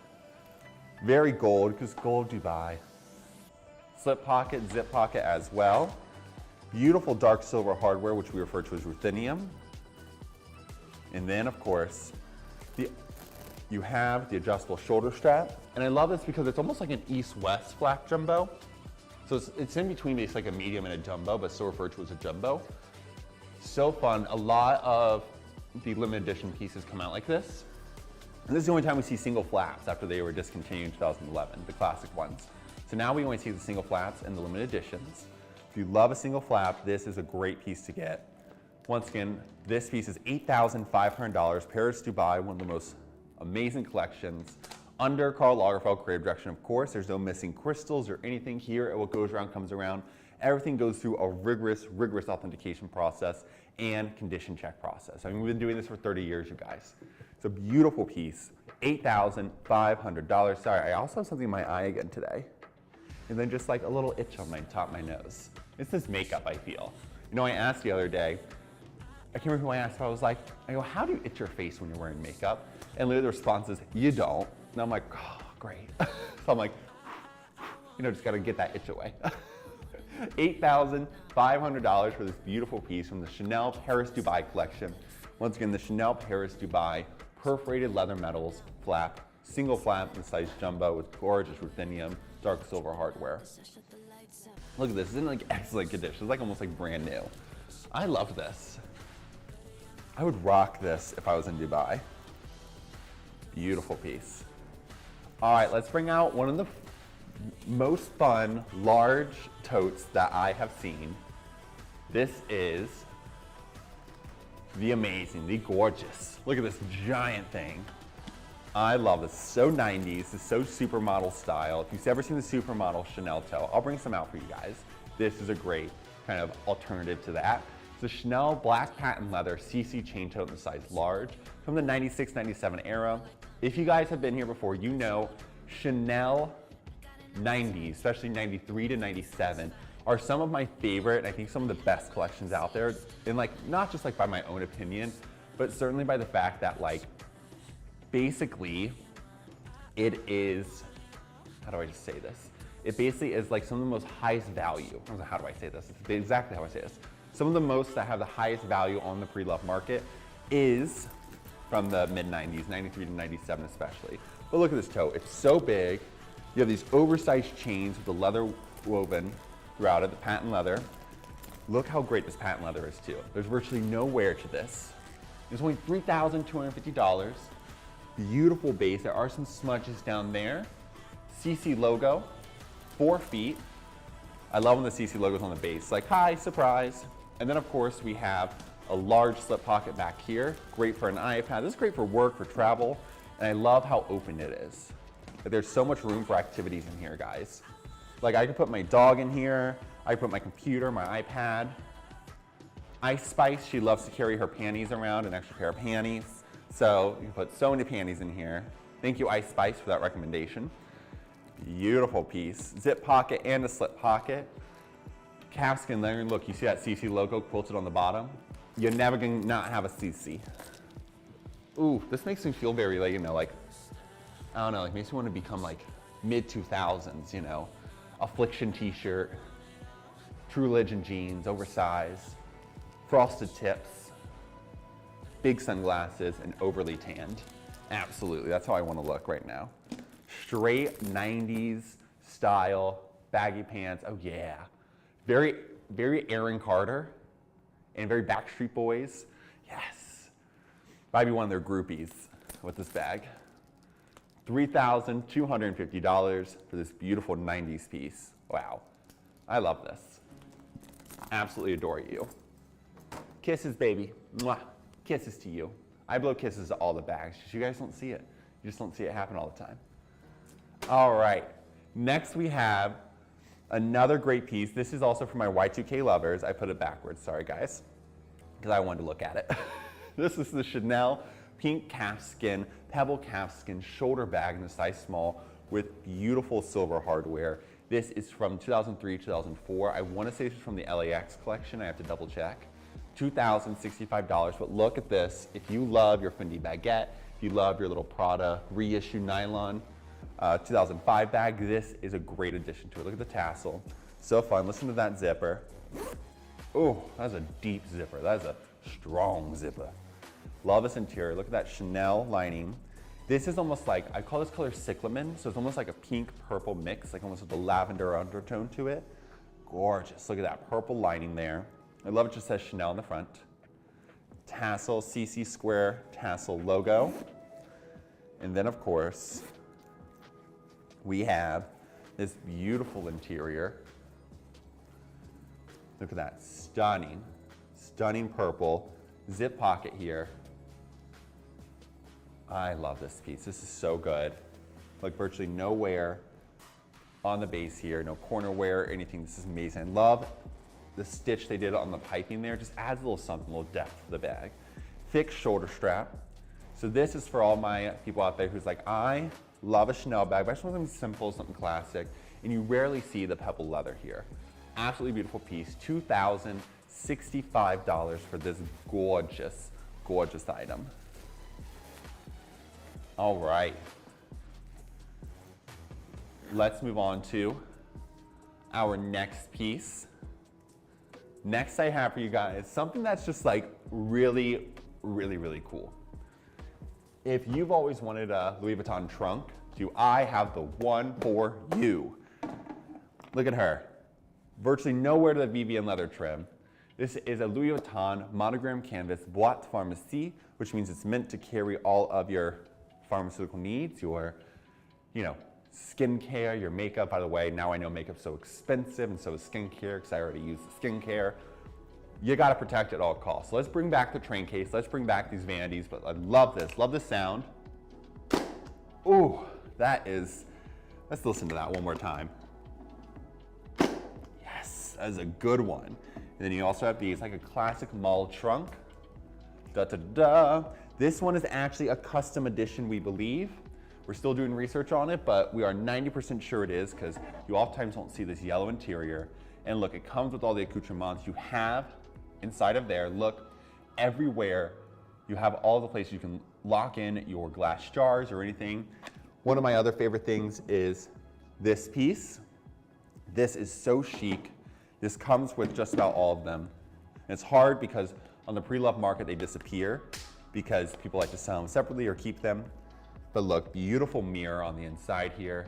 Very gold, because gold Dubai. Slip pocket, zip pocket as well. Beautiful dark silver hardware, which we refer to as ruthenium. And then, of course, you have the adjustable shoulder strap. And I love this because it's almost like an east-west flap jumbo. So it's in between basically like a medium and a jumbo, but still referred to as a jumbo. So fun. A lot of the limited edition pieces come out like this. And this is the only time we see single flaps after they were discontinued in 2011, the classic ones. So now we only see the single flaps and the limited editions. If you love a single flap, this is a great piece to get. Once again, this piece is $8,500, Paris, Dubai, one of the most amazing collections. Under Karl Lagerfeld creative direction, of course. There's no missing crystals or anything here at What Goes Around Comes Around. Everything goes through a rigorous authentication process and condition check process. I mean, we've been doing this for 30 years, you guys. It's a beautiful piece, $8,500. Sorry, I also have something in my eye again today. And then just like a little itch on my top of my nose. It's this makeup, I feel. You know, I asked the other day, I can't remember who I asked, but I was like, I go, how do you itch your face when you're wearing makeup? And literally the response is, you don't. And I'm like, oh, great. So I'm like, you know, just gotta get that itch away. $8,500 for this beautiful piece from the Chanel Paris Dubai collection. Once again, the Chanel Paris Dubai perforated leather metals flap, single flap in size jumbo with gorgeous ruthenium, dark silver hardware. Look at this, it's in like excellent condition. It's like almost like brand new. I love this. I would rock this if I was in Dubai. Beautiful piece. All right, let's bring out one of the most fun large totes that I have seen. This is the amazing, the gorgeous. Look at this giant thing. I love this. So 90s. It's so supermodel style. If you've ever seen the supermodel Chanel tote, I'll bring some out for you guys. This is a great kind of alternative to that. It's a Chanel black patent leather CC chain tote in the size large from the 96, 97 era. If you guys have been here before, you know Chanel 90s, especially 93 to 97, are some of my favorite, and I think some of the best collections out there. And like, not just like by my own opinion, but certainly by the fact that like, basically, it is, how do I just say this? It basically is like some of the most highest value. How do I say this? It's exactly how I say this. Some of the most that have the highest value on the pre-loved market is from the mid-90s, 93 to 97 especially. But look at this tote, it's so big. You have these oversized chains with the leather woven throughout it, the patent leather. Look how great this patent leather is too. There's virtually no wear to this. It's only $3,250. Beautiful base, there are some smudges down there. CC logo, 4 feet. I love when the CC logo's on the base, like, hi, surprise. And then of course we have a large slip pocket back here. Great for an iPad. This is great for work, for travel. And I love how open it is. There's so much room for activities in here, guys. Like I could put my dog in here. I could put my computer, my iPad. Ice Spice, she loves to carry her panties around, an extra pair of panties. So you can put so many panties in here. Thank you, Ice Spice, for that recommendation. Beautiful piece. Zip pocket and a slip pocket. Calfskin leather. Look, you see that CC logo quilted on the bottom? You're never gonna not have a CC. Ooh, this makes me feel very, like, you know, like, I don't know, like makes me want to become like mid-2000s, you know. Affliction t-shirt, True Religion jeans, oversized, frosted tips, big sunglasses, and overly tanned. Absolutely, that's how I want to look right now. Straight 90s style, baggy pants, oh yeah. Very, very Aaron Carter and very Backstreet Boys. Yes. I'd be one of their groupies with this bag. $3,250 for this beautiful 90s piece. Wow, I love this. Absolutely adore you. Kisses, baby. Mwah. Kisses to you. I blow kisses to all the bags. You guys don't see it. You just don't see it happen all the time. All right, next we have another great piece. This is also for my Y2K lovers. I put it backwards, sorry guys, because I wanted to look at it. This is the Chanel pink calfskin, pebble calfskin shoulder bag in the size small with beautiful silver hardware. This is from 2003, 2004. I want to say this is from the LAX collection. I have to double check. $2,065, but look at this. If you love your Fendi baguette, if you love your little Prada reissue nylon 2005 bag, this is a great addition to it. Look at the tassel. So fun. Listen to that zipper. Oh, that's a deep zipper. That is a strong zipper. Love this interior. Look at that Chanel lining. This is almost like, I call this color cyclamen, so it's almost like a pink purple mix, like almost with a lavender undertone to it. Gorgeous, look at that purple lining there. I love it just says Chanel on the front. Tassel, CC square tassel logo. And then of course, we have this beautiful interior. Look at that, stunning, stunning purple. Zip pocket here. I love this piece, this is so good. Like virtually no wear on the base here, no corner wear or anything, this is amazing. I love the stitch they did on the piping there, just adds a little something, a little depth to the bag. Thick shoulder strap. So this is for all my people out there who's like, I love a Chanel bag, but I just want something simple, something classic, and you rarely see the pebble leather here. Absolutely beautiful piece, $2,065 for this gorgeous, gorgeous item. All right. Let's move on to our next piece. Next I have for you guys, something that's just like really, really, really cool. If you've always wanted a Louis Vuitton trunk, do I have the one for you? Look at her. Virtually nowhere to the Vivian leather trim. This is a Louis Vuitton monogram canvas boîte pharmacie, which means it's meant to carry all of your pharmaceutical needs, your, skincare, your makeup. By the way, now I know makeup's so expensive and so is skincare because I already use the skincare. You gotta protect it at all costs. So let's bring back the train case. Let's bring back these vanities, but I love this sound. Ooh, let's listen to that one more time. Yes, that is a good one. And then you also have these, like a classic mall trunk. Da-da-da. This one is actually a custom edition, we believe. We're still doing research on it, but we are 90% sure it is because you oftentimes don't see this yellow interior. And look, it comes with all the accoutrements you have inside of there. Look, everywhere you have all the places you can lock in your glass jars or anything. One of my other favorite things is this piece. This is so chic. This comes with just about all of them. And it's hard because on the pre-loved market, they disappear because people like to sell them separately or keep them. But look, beautiful mirror on the inside here,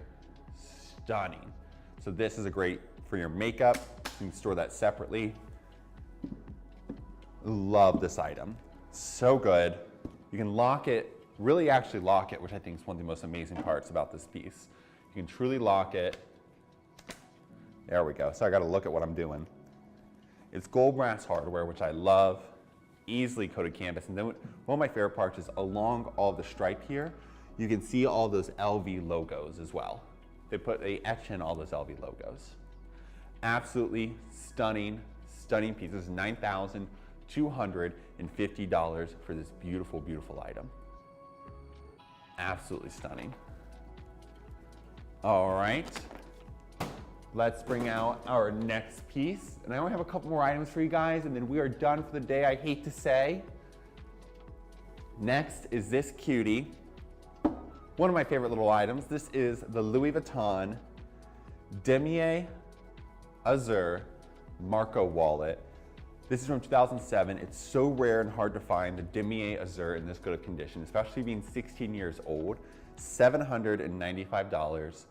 stunning. So this is a great for your makeup. You can store that separately. Love this item, so good. You can lock it, really actually lock it, which I think is one of the most amazing parts about this piece. You can truly lock it. There we go, so I gotta look at what I'm doing. It's gold brass hardware, which I love. Easily coated canvas, and then one of my favorite parts is along all the stripe here, you can see all those LV logos as well. They etch in all those LV logos. Absolutely stunning, stunning piece. This is $9,250 for this beautiful, beautiful item. Absolutely stunning. All right, let's bring out our next piece. And I only have a couple more items for you guys, and then we are done for the day, I hate to say. Next is this cutie. One of my favorite little items. This is the Louis Vuitton Damier Azur Marco wallet. This is from 2007. It's so rare and hard to find the Damier Azur in this good of condition, especially being 16 years old. $795.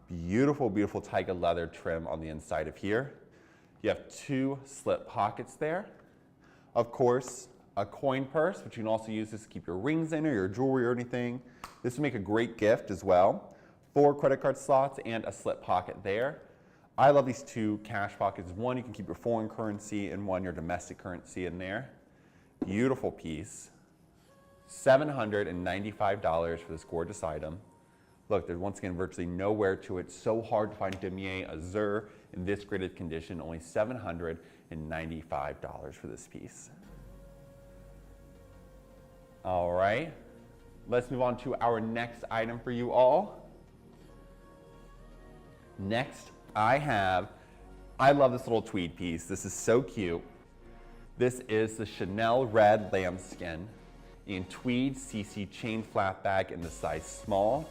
Beautiful, beautiful Tiger leather trim on the inside of here. You have two slip pockets there. Of course, a coin purse, which you can also use this to keep your rings in or your jewelry or anything. This would make a great gift as well. 4 credit card slots and a slip pocket there. I love these two cash pockets. One, you can keep your foreign currency, and one, your domestic currency in there. Beautiful piece. $795 for this gorgeous item. Look, there's once again virtually no wear to it. So hard to find Damier Azur in this graded condition. Only $795 for this piece. All right, let's move on to our next item for you all. Next, I love this little tweed piece. This is so cute. This is the Chanel Red Lambskin in tweed CC chain flat bag in the size small.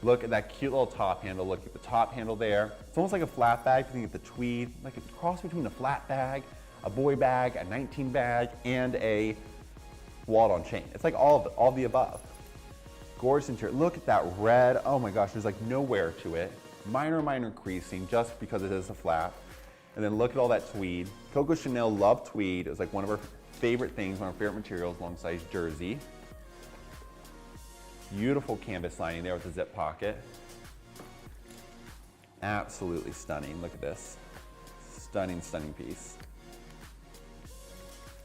Look at that cute little top handle. Look at the top handle there. It's almost like a flat bag. You can get the tweed, like a cross between a flat bag, a boy bag, a 19 bag, and a wallet on chain. It's like all of the above. Gorgeous interior. Look at that red. Oh my gosh, there's like no wear to it. Minor creasing just because it is a flap. And then look at all that tweed. Coco Chanel loved tweed. It was like one of our favorite things, one of our favorite materials alongside jersey. Beautiful canvas lining there with the zip pocket. Absolutely stunning. Look at this. Stunning piece.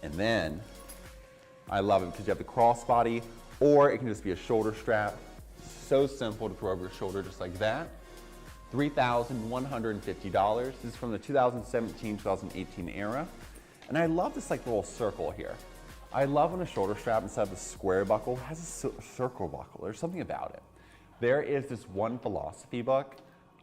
And then I love it because you have the crossbody, or it can just be a shoulder strap. So simple to throw over your shoulder just like that. $3,150. This is from the 2017-2018 era. And I love this like little circle here. I love when a shoulder strap instead of the square buckle has a circle buckle. There's something about it. There is this one philosophy book.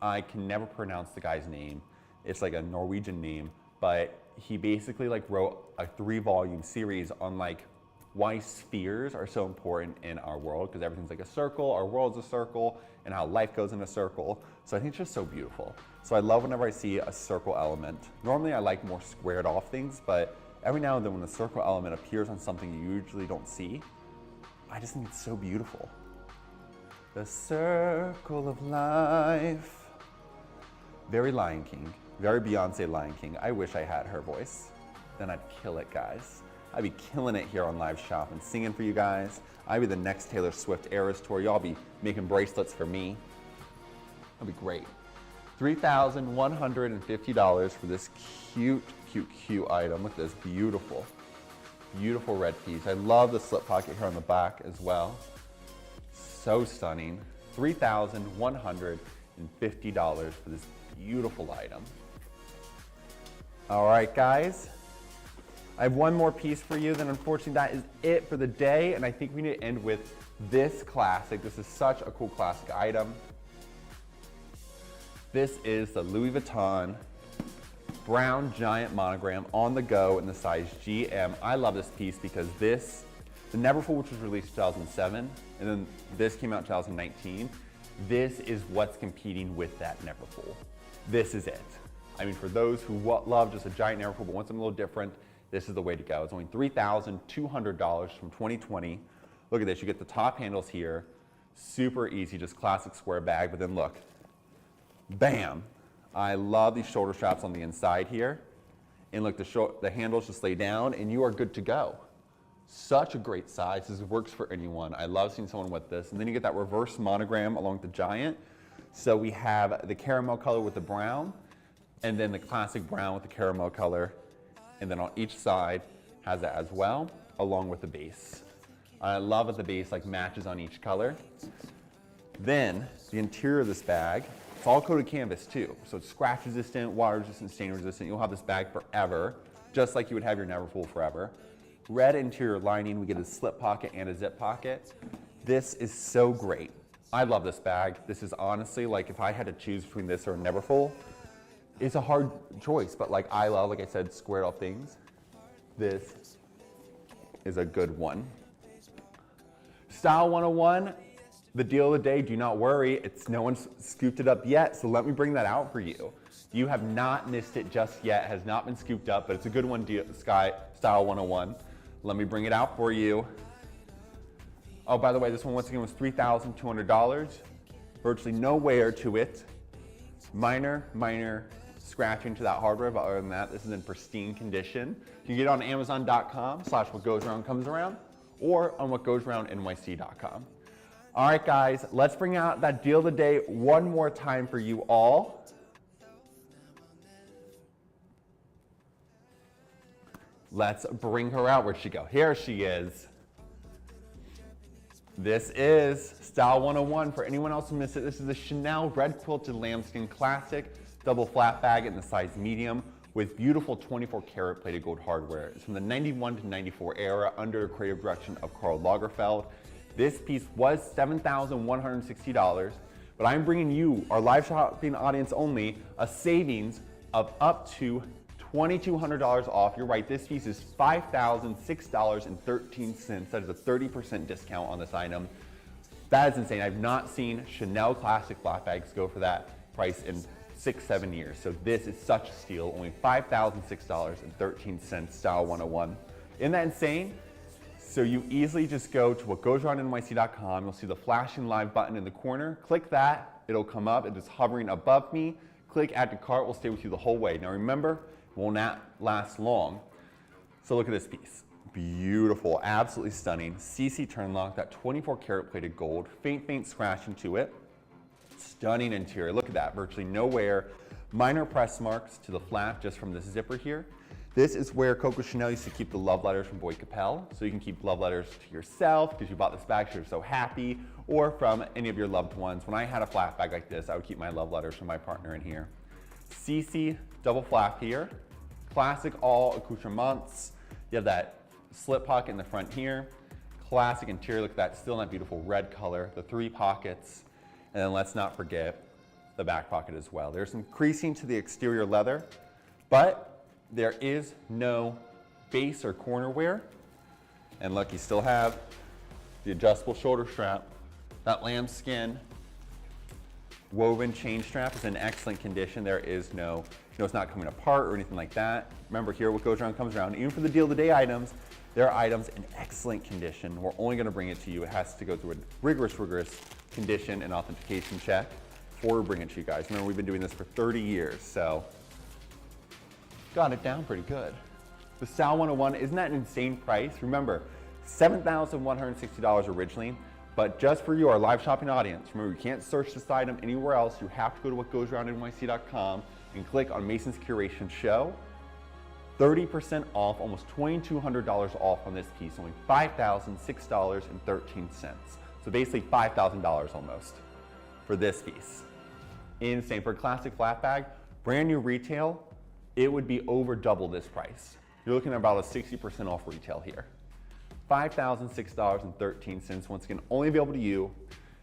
I can never pronounce the guy's name. It's like a Norwegian name, but he basically like wrote a 3-volume series on like why spheres are so important in our world, because everything's like a circle, our world's a circle, and how life goes in a circle. So I think it's just so beautiful. So I love whenever I see a circle element. Normally I like more squared off things, but every now and then when the circle element appears on something you usually don't see, I just think it's so beautiful. The circle of life. Very Lion King, very Beyonce Lion King. I wish I had her voice. Then I'd kill it, guys. I'd be killing it here on Live Shop and singing for you guys. I'd be the next Taylor Swift Eras Tour. Y'all be making bracelets for me. That'd be great. $3,150 for this cute item. Look at this beautiful red piece. I love the slip pocket here on the back as well. So stunning. $3,150 for this beautiful item. All right, guys. I have one more piece for you, then unfortunately that is it for the day, and I think we need to end with this classic. This is such a cool classic item. This is the Louis Vuitton brown giant monogram on the go in the size GM. I love this piece because this, the Neverfull, which was released in 2007, and then this came out in 2019, this is what's competing with that Neverfull. This is it. I mean, for those who love just a giant Neverfull but want something a little different, this is the way to go. It's only $3,200 from 2020. Look at this, you get the top handles here. Super easy, just classic square bag, but then look, bam. I love these shoulder straps on the inside here. And look, the handles just lay down and you are good to go. Such a great size, this works for anyone. I love seeing someone with this. And then you get that reverse monogram along with the giant. So we have the caramel color with the brown, and then the classic brown with the caramel color. And then on each side has that as well, along with the base. I love that the base like matches on each color. Then the interior of this bag, it's all coated canvas too. So it's scratch resistant, water resistant, stain resistant. You'll have this bag forever, just like you would have your Neverfull forever. Red interior lining, we get a slip pocket and a zip pocket. This is so great. I love this bag. This is honestly, like if I had to choose between this or a Neverfull, it's a hard choice, but like I love, like I said, squared off things. This is a good one. Style 101, the deal of the day, do not worry, no one's scooped it up yet, so let me bring that out for you. You have not missed it just yet, it has not been scooped up, but it's a good one, Style 101. Let me bring it out for you. Oh, by the way, this one once again was $3,200. Virtually no wear to it. Minor scratching to that hardware, but other than that, this is in pristine condition. You can get it on Amazon.com/whatgoesaroundcomesaround or on whatgoesaroundnyc.com. All right, guys, let's bring out that deal of the day one more time for you all. Let's bring her out. Where'd she go? Here she is. This is Style 101. For anyone else who missed it, this is the Chanel Red Quilted Lambskin Classic double flat bag in the size medium with beautiful 24 karat plated gold hardware. It's from the 91 to 94 era under the creative direction of Karl Lagerfeld. This piece was $7,160, but I'm bringing you, our live shopping audience only, a savings of up to $2,200 off. You're right, this piece is $5,006.13. That is a 30% discount on this item. That is insane. I've not seen Chanel classic flat bags go for that price in 6-7 years. So this is such a steal, only $5,006.13, Style 101. Isn't that insane? So you easily just go to whatgoesaroundnyc.com. You'll see the flashing live button in the corner. Click that, it'll come up. It is hovering above me. Click add to cart, will stay with you the whole way. Now remember, it will not last long. So look at this piece. Beautiful, absolutely stunning. CC turn lock, that 24 karat plated gold, faint scratch into it. Stunning interior, look at that, virtually no wear. Minor press marks to the flap just from this zipper here. This is where Coco Chanel used to keep the love letters from Boy Capel. So you can keep love letters to yourself because you bought this bag, so you're so happy, or from any of your loved ones. When I had a flap bag like this, I would keep my love letters from my partner in here. CC double flap here. Classic all accoutrements. You have that slip pocket in the front here. Classic interior, look at that, still in that beautiful red color. The 3 pockets. And then let's not forget the back pocket as well. There's some creasing to the exterior leather, but there is no base or corner wear. And look, you still have the adjustable shoulder strap. That lambskin woven chain strap is in excellent condition. There is no, it's not coming apart or anything like that. Remember here, what goes around comes around. Even for the deal of the day items, there are items in excellent condition. We're only gonna bring it to you. It has to go through a rigorous condition and authentication check before we bring it to you guys. Remember, we've been doing this for 30 years, so got it down pretty good. The Sal 101, isn't that an insane price? Remember, $7,160 originally, but just for you, our live shopping audience, remember, you can't search this item anywhere else. You have to go to whatgoesaroundnyc.com and click on Mason's Curation Show. 30% off, almost $2,200 off on this piece, only $5,006.13. So basically $5,000 almost for this piece. Insane. For a classic flat bag, brand new retail, it would be over double this price. You're looking at about a 60% off retail here. $5,006.13, once again, only available to you.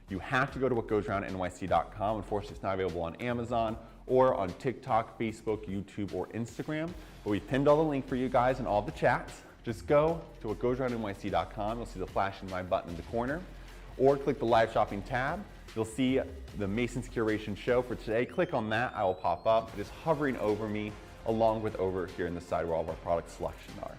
You have to go to whatgoesaroundnyc.com. Unfortunately, it's not available on Amazon or on TikTok, Facebook, YouTube, or Instagram. But we pinned all the link for you guys in all the chats. Just go to whatgoesaroundnyc.com. You'll see the flashing live button in the corner, or click the live shopping tab. You'll see the Mason's Curation Show for today. Click on that, I will pop up. It is hovering over me, along with over here in the side where all of our product selection are.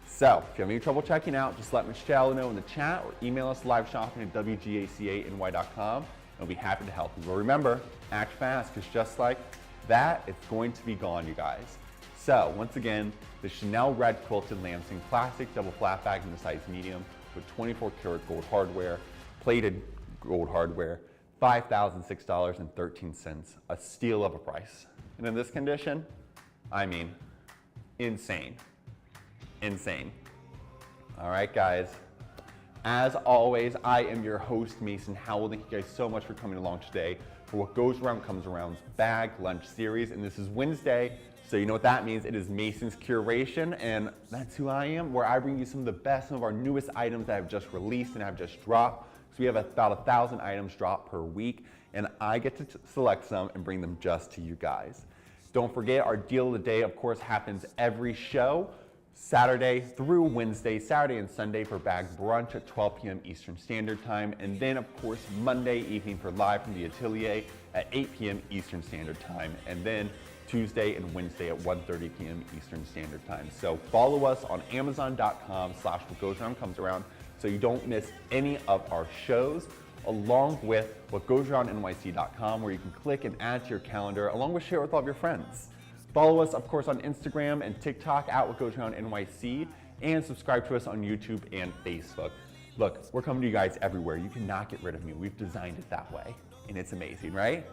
So if you have any trouble checking out, just let Michelle know in the chat or email us live shopping at WGACA.ny.com. We'll be happy to help you. But remember, act fast, because just like that, it's going to be gone, you guys. So once again, the Chanel red quilted lambskin classic double flat bag in the size medium with 24 karat gold hardware, plated gold hardware, $5,006.13, a steal of a price. And in this condition, I mean, insane. Insane. All right, guys. As always, I am your host, Mason Howell. Thank you guys so much for coming along today for What Goes Around Comes Around's Bag Lunch Series. And this is Wednesday, so you know what that means. It is Mason's Curation, and that's who I am, where I bring you some of our newest items that have just released and have just dropped. So we have about 1,000 items drop per week, and I get to select some and bring them just to you guys. Don't forget, our deal of the day, of course, happens every show, Saturday through Wednesday, Saturday and Sunday for bag brunch at 12 p.m. Eastern Standard Time, and then, of course, Monday evening for live from the Atelier at 8 p.m. Eastern Standard Time, and then Tuesday and Wednesday at 1:30 p.m. Eastern Standard Time. So follow us on Amazon.com/whatgoesaroundcomesaround so you don't miss any of our shows, along with whatgoesaroundnyc.com, where you can click and add to your calendar, along with share with all of your friends. Follow us, of course, on Instagram and TikTok at whatgoesaroundnyc, and subscribe to us on YouTube and Facebook. Look, we're coming to you guys everywhere. You cannot get rid of me. We've designed it that way, and it's amazing, right?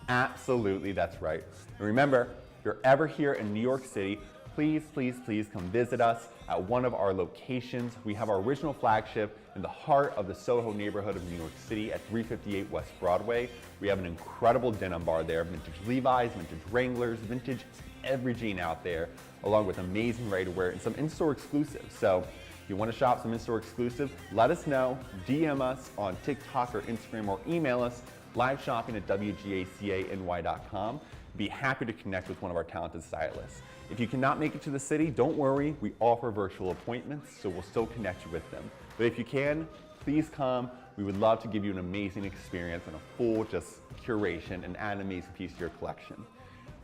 Absolutely, that's right. And remember, if you're ever here in New York City, please, please, please come visit us at one of our locations. We have our original flagship in the heart of the Soho neighborhood of New York City at 358 West Broadway. We have an incredible denim bar there, vintage Levi's, vintage Wranglers, vintage every jean out there, along with amazing ready-to-wear and some in-store exclusives. So if you want to shop some in-store exclusive, let us know, DM us on TikTok or Instagram, or email us live shopping at WGACA.ny.com. Be happy to connect with one of our talented stylists. If you cannot make it to the city, don't worry, we offer virtual appointments, so we'll still connect you with them. But if you can, please come. We would love to give you an amazing experience and a full just curation and add an amazing piece to your collection.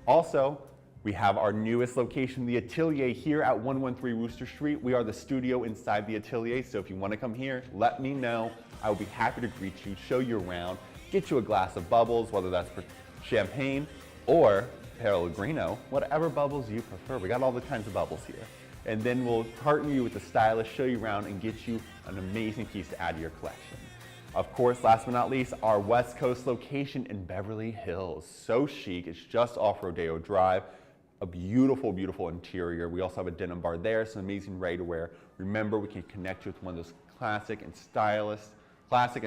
Also, We have our newest location, the Atelier, here at 113 Wooster Street. We are the studio inside the Atelier, so if you want to come here, let me know. I will be happy to greet you, show you around, get you a glass of bubbles, whether that's for champagne or Pellegrino, whatever bubbles you prefer. We got all the kinds of bubbles here. And then we'll partner you with a stylist, show you around, and get you an amazing piece to add to your collection. Of course, last but not least, our West Coast location in Beverly Hills. So chic, it's just off Rodeo Drive. A beautiful, beautiful interior. We also have a denim bar there, some amazing ready-to-wear. Remember, we can connect you with one of those classic and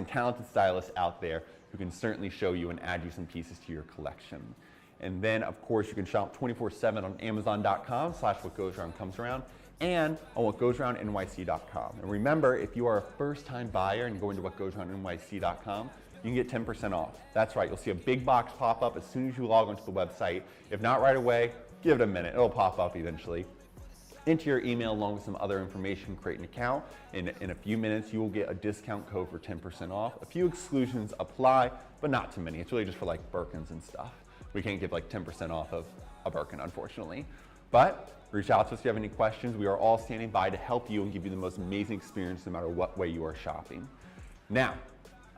talented stylists out there who can certainly show you and add you some pieces to your collection. And then, of course, you can shop 24/7 on Amazon.com/whatgoesaroundcomesaround and on whatgoesaroundnyc.com. And remember, if you are a first-time buyer and going to whatgoesaroundnyc.com, you can get 10% off. That's right, you'll see a big box pop up as soon as you log onto the website. If not right away, give it a minute, it'll pop up eventually. Enter your email along with some other information, create an account. In a few minutes, you will get a discount code for 10% off. A few exclusions apply, but not too many. It's really just for like Birkins and stuff. We can't give like 10% off of a Birkin, unfortunately. But reach out to us if you have any questions. We are all standing by to help you and give you the most amazing experience no matter what way you are shopping. Now,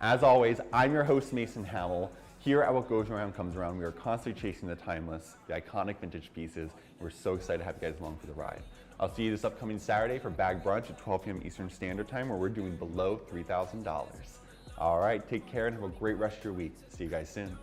as always, I'm your host, Mason Howell. Here at What Goes Around Comes Around, we are constantly chasing the timeless, the iconic vintage pieces. We're so excited to have you guys along for the ride. I'll see you this upcoming Saturday for Bag Brunch at 12 p.m. Eastern Standard Time, where we're doing below $3,000. All right, take care and have a great rest of your week. See you guys soon.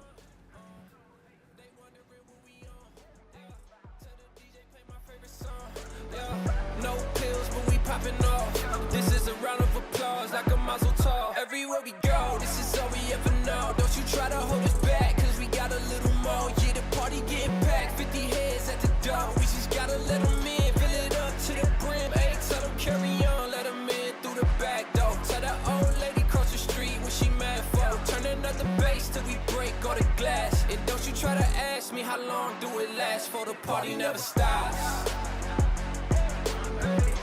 No pills, but we popping off. This is a round of applause, like a mazel tov. Everywhere we go, this is all we ever know. Don't you try to hold us back, cause we got a little more. Yeah, the party getting packed, 50 heads at the door. We just gotta let them in, fill it up to the brim. Hey, tell them carry on, let them in through the back door. Tell that old lady cross the street what she mad for. Turn another bass till we break all the glass. And don't you try to ask me how long do it last, for the party never stops. Hey.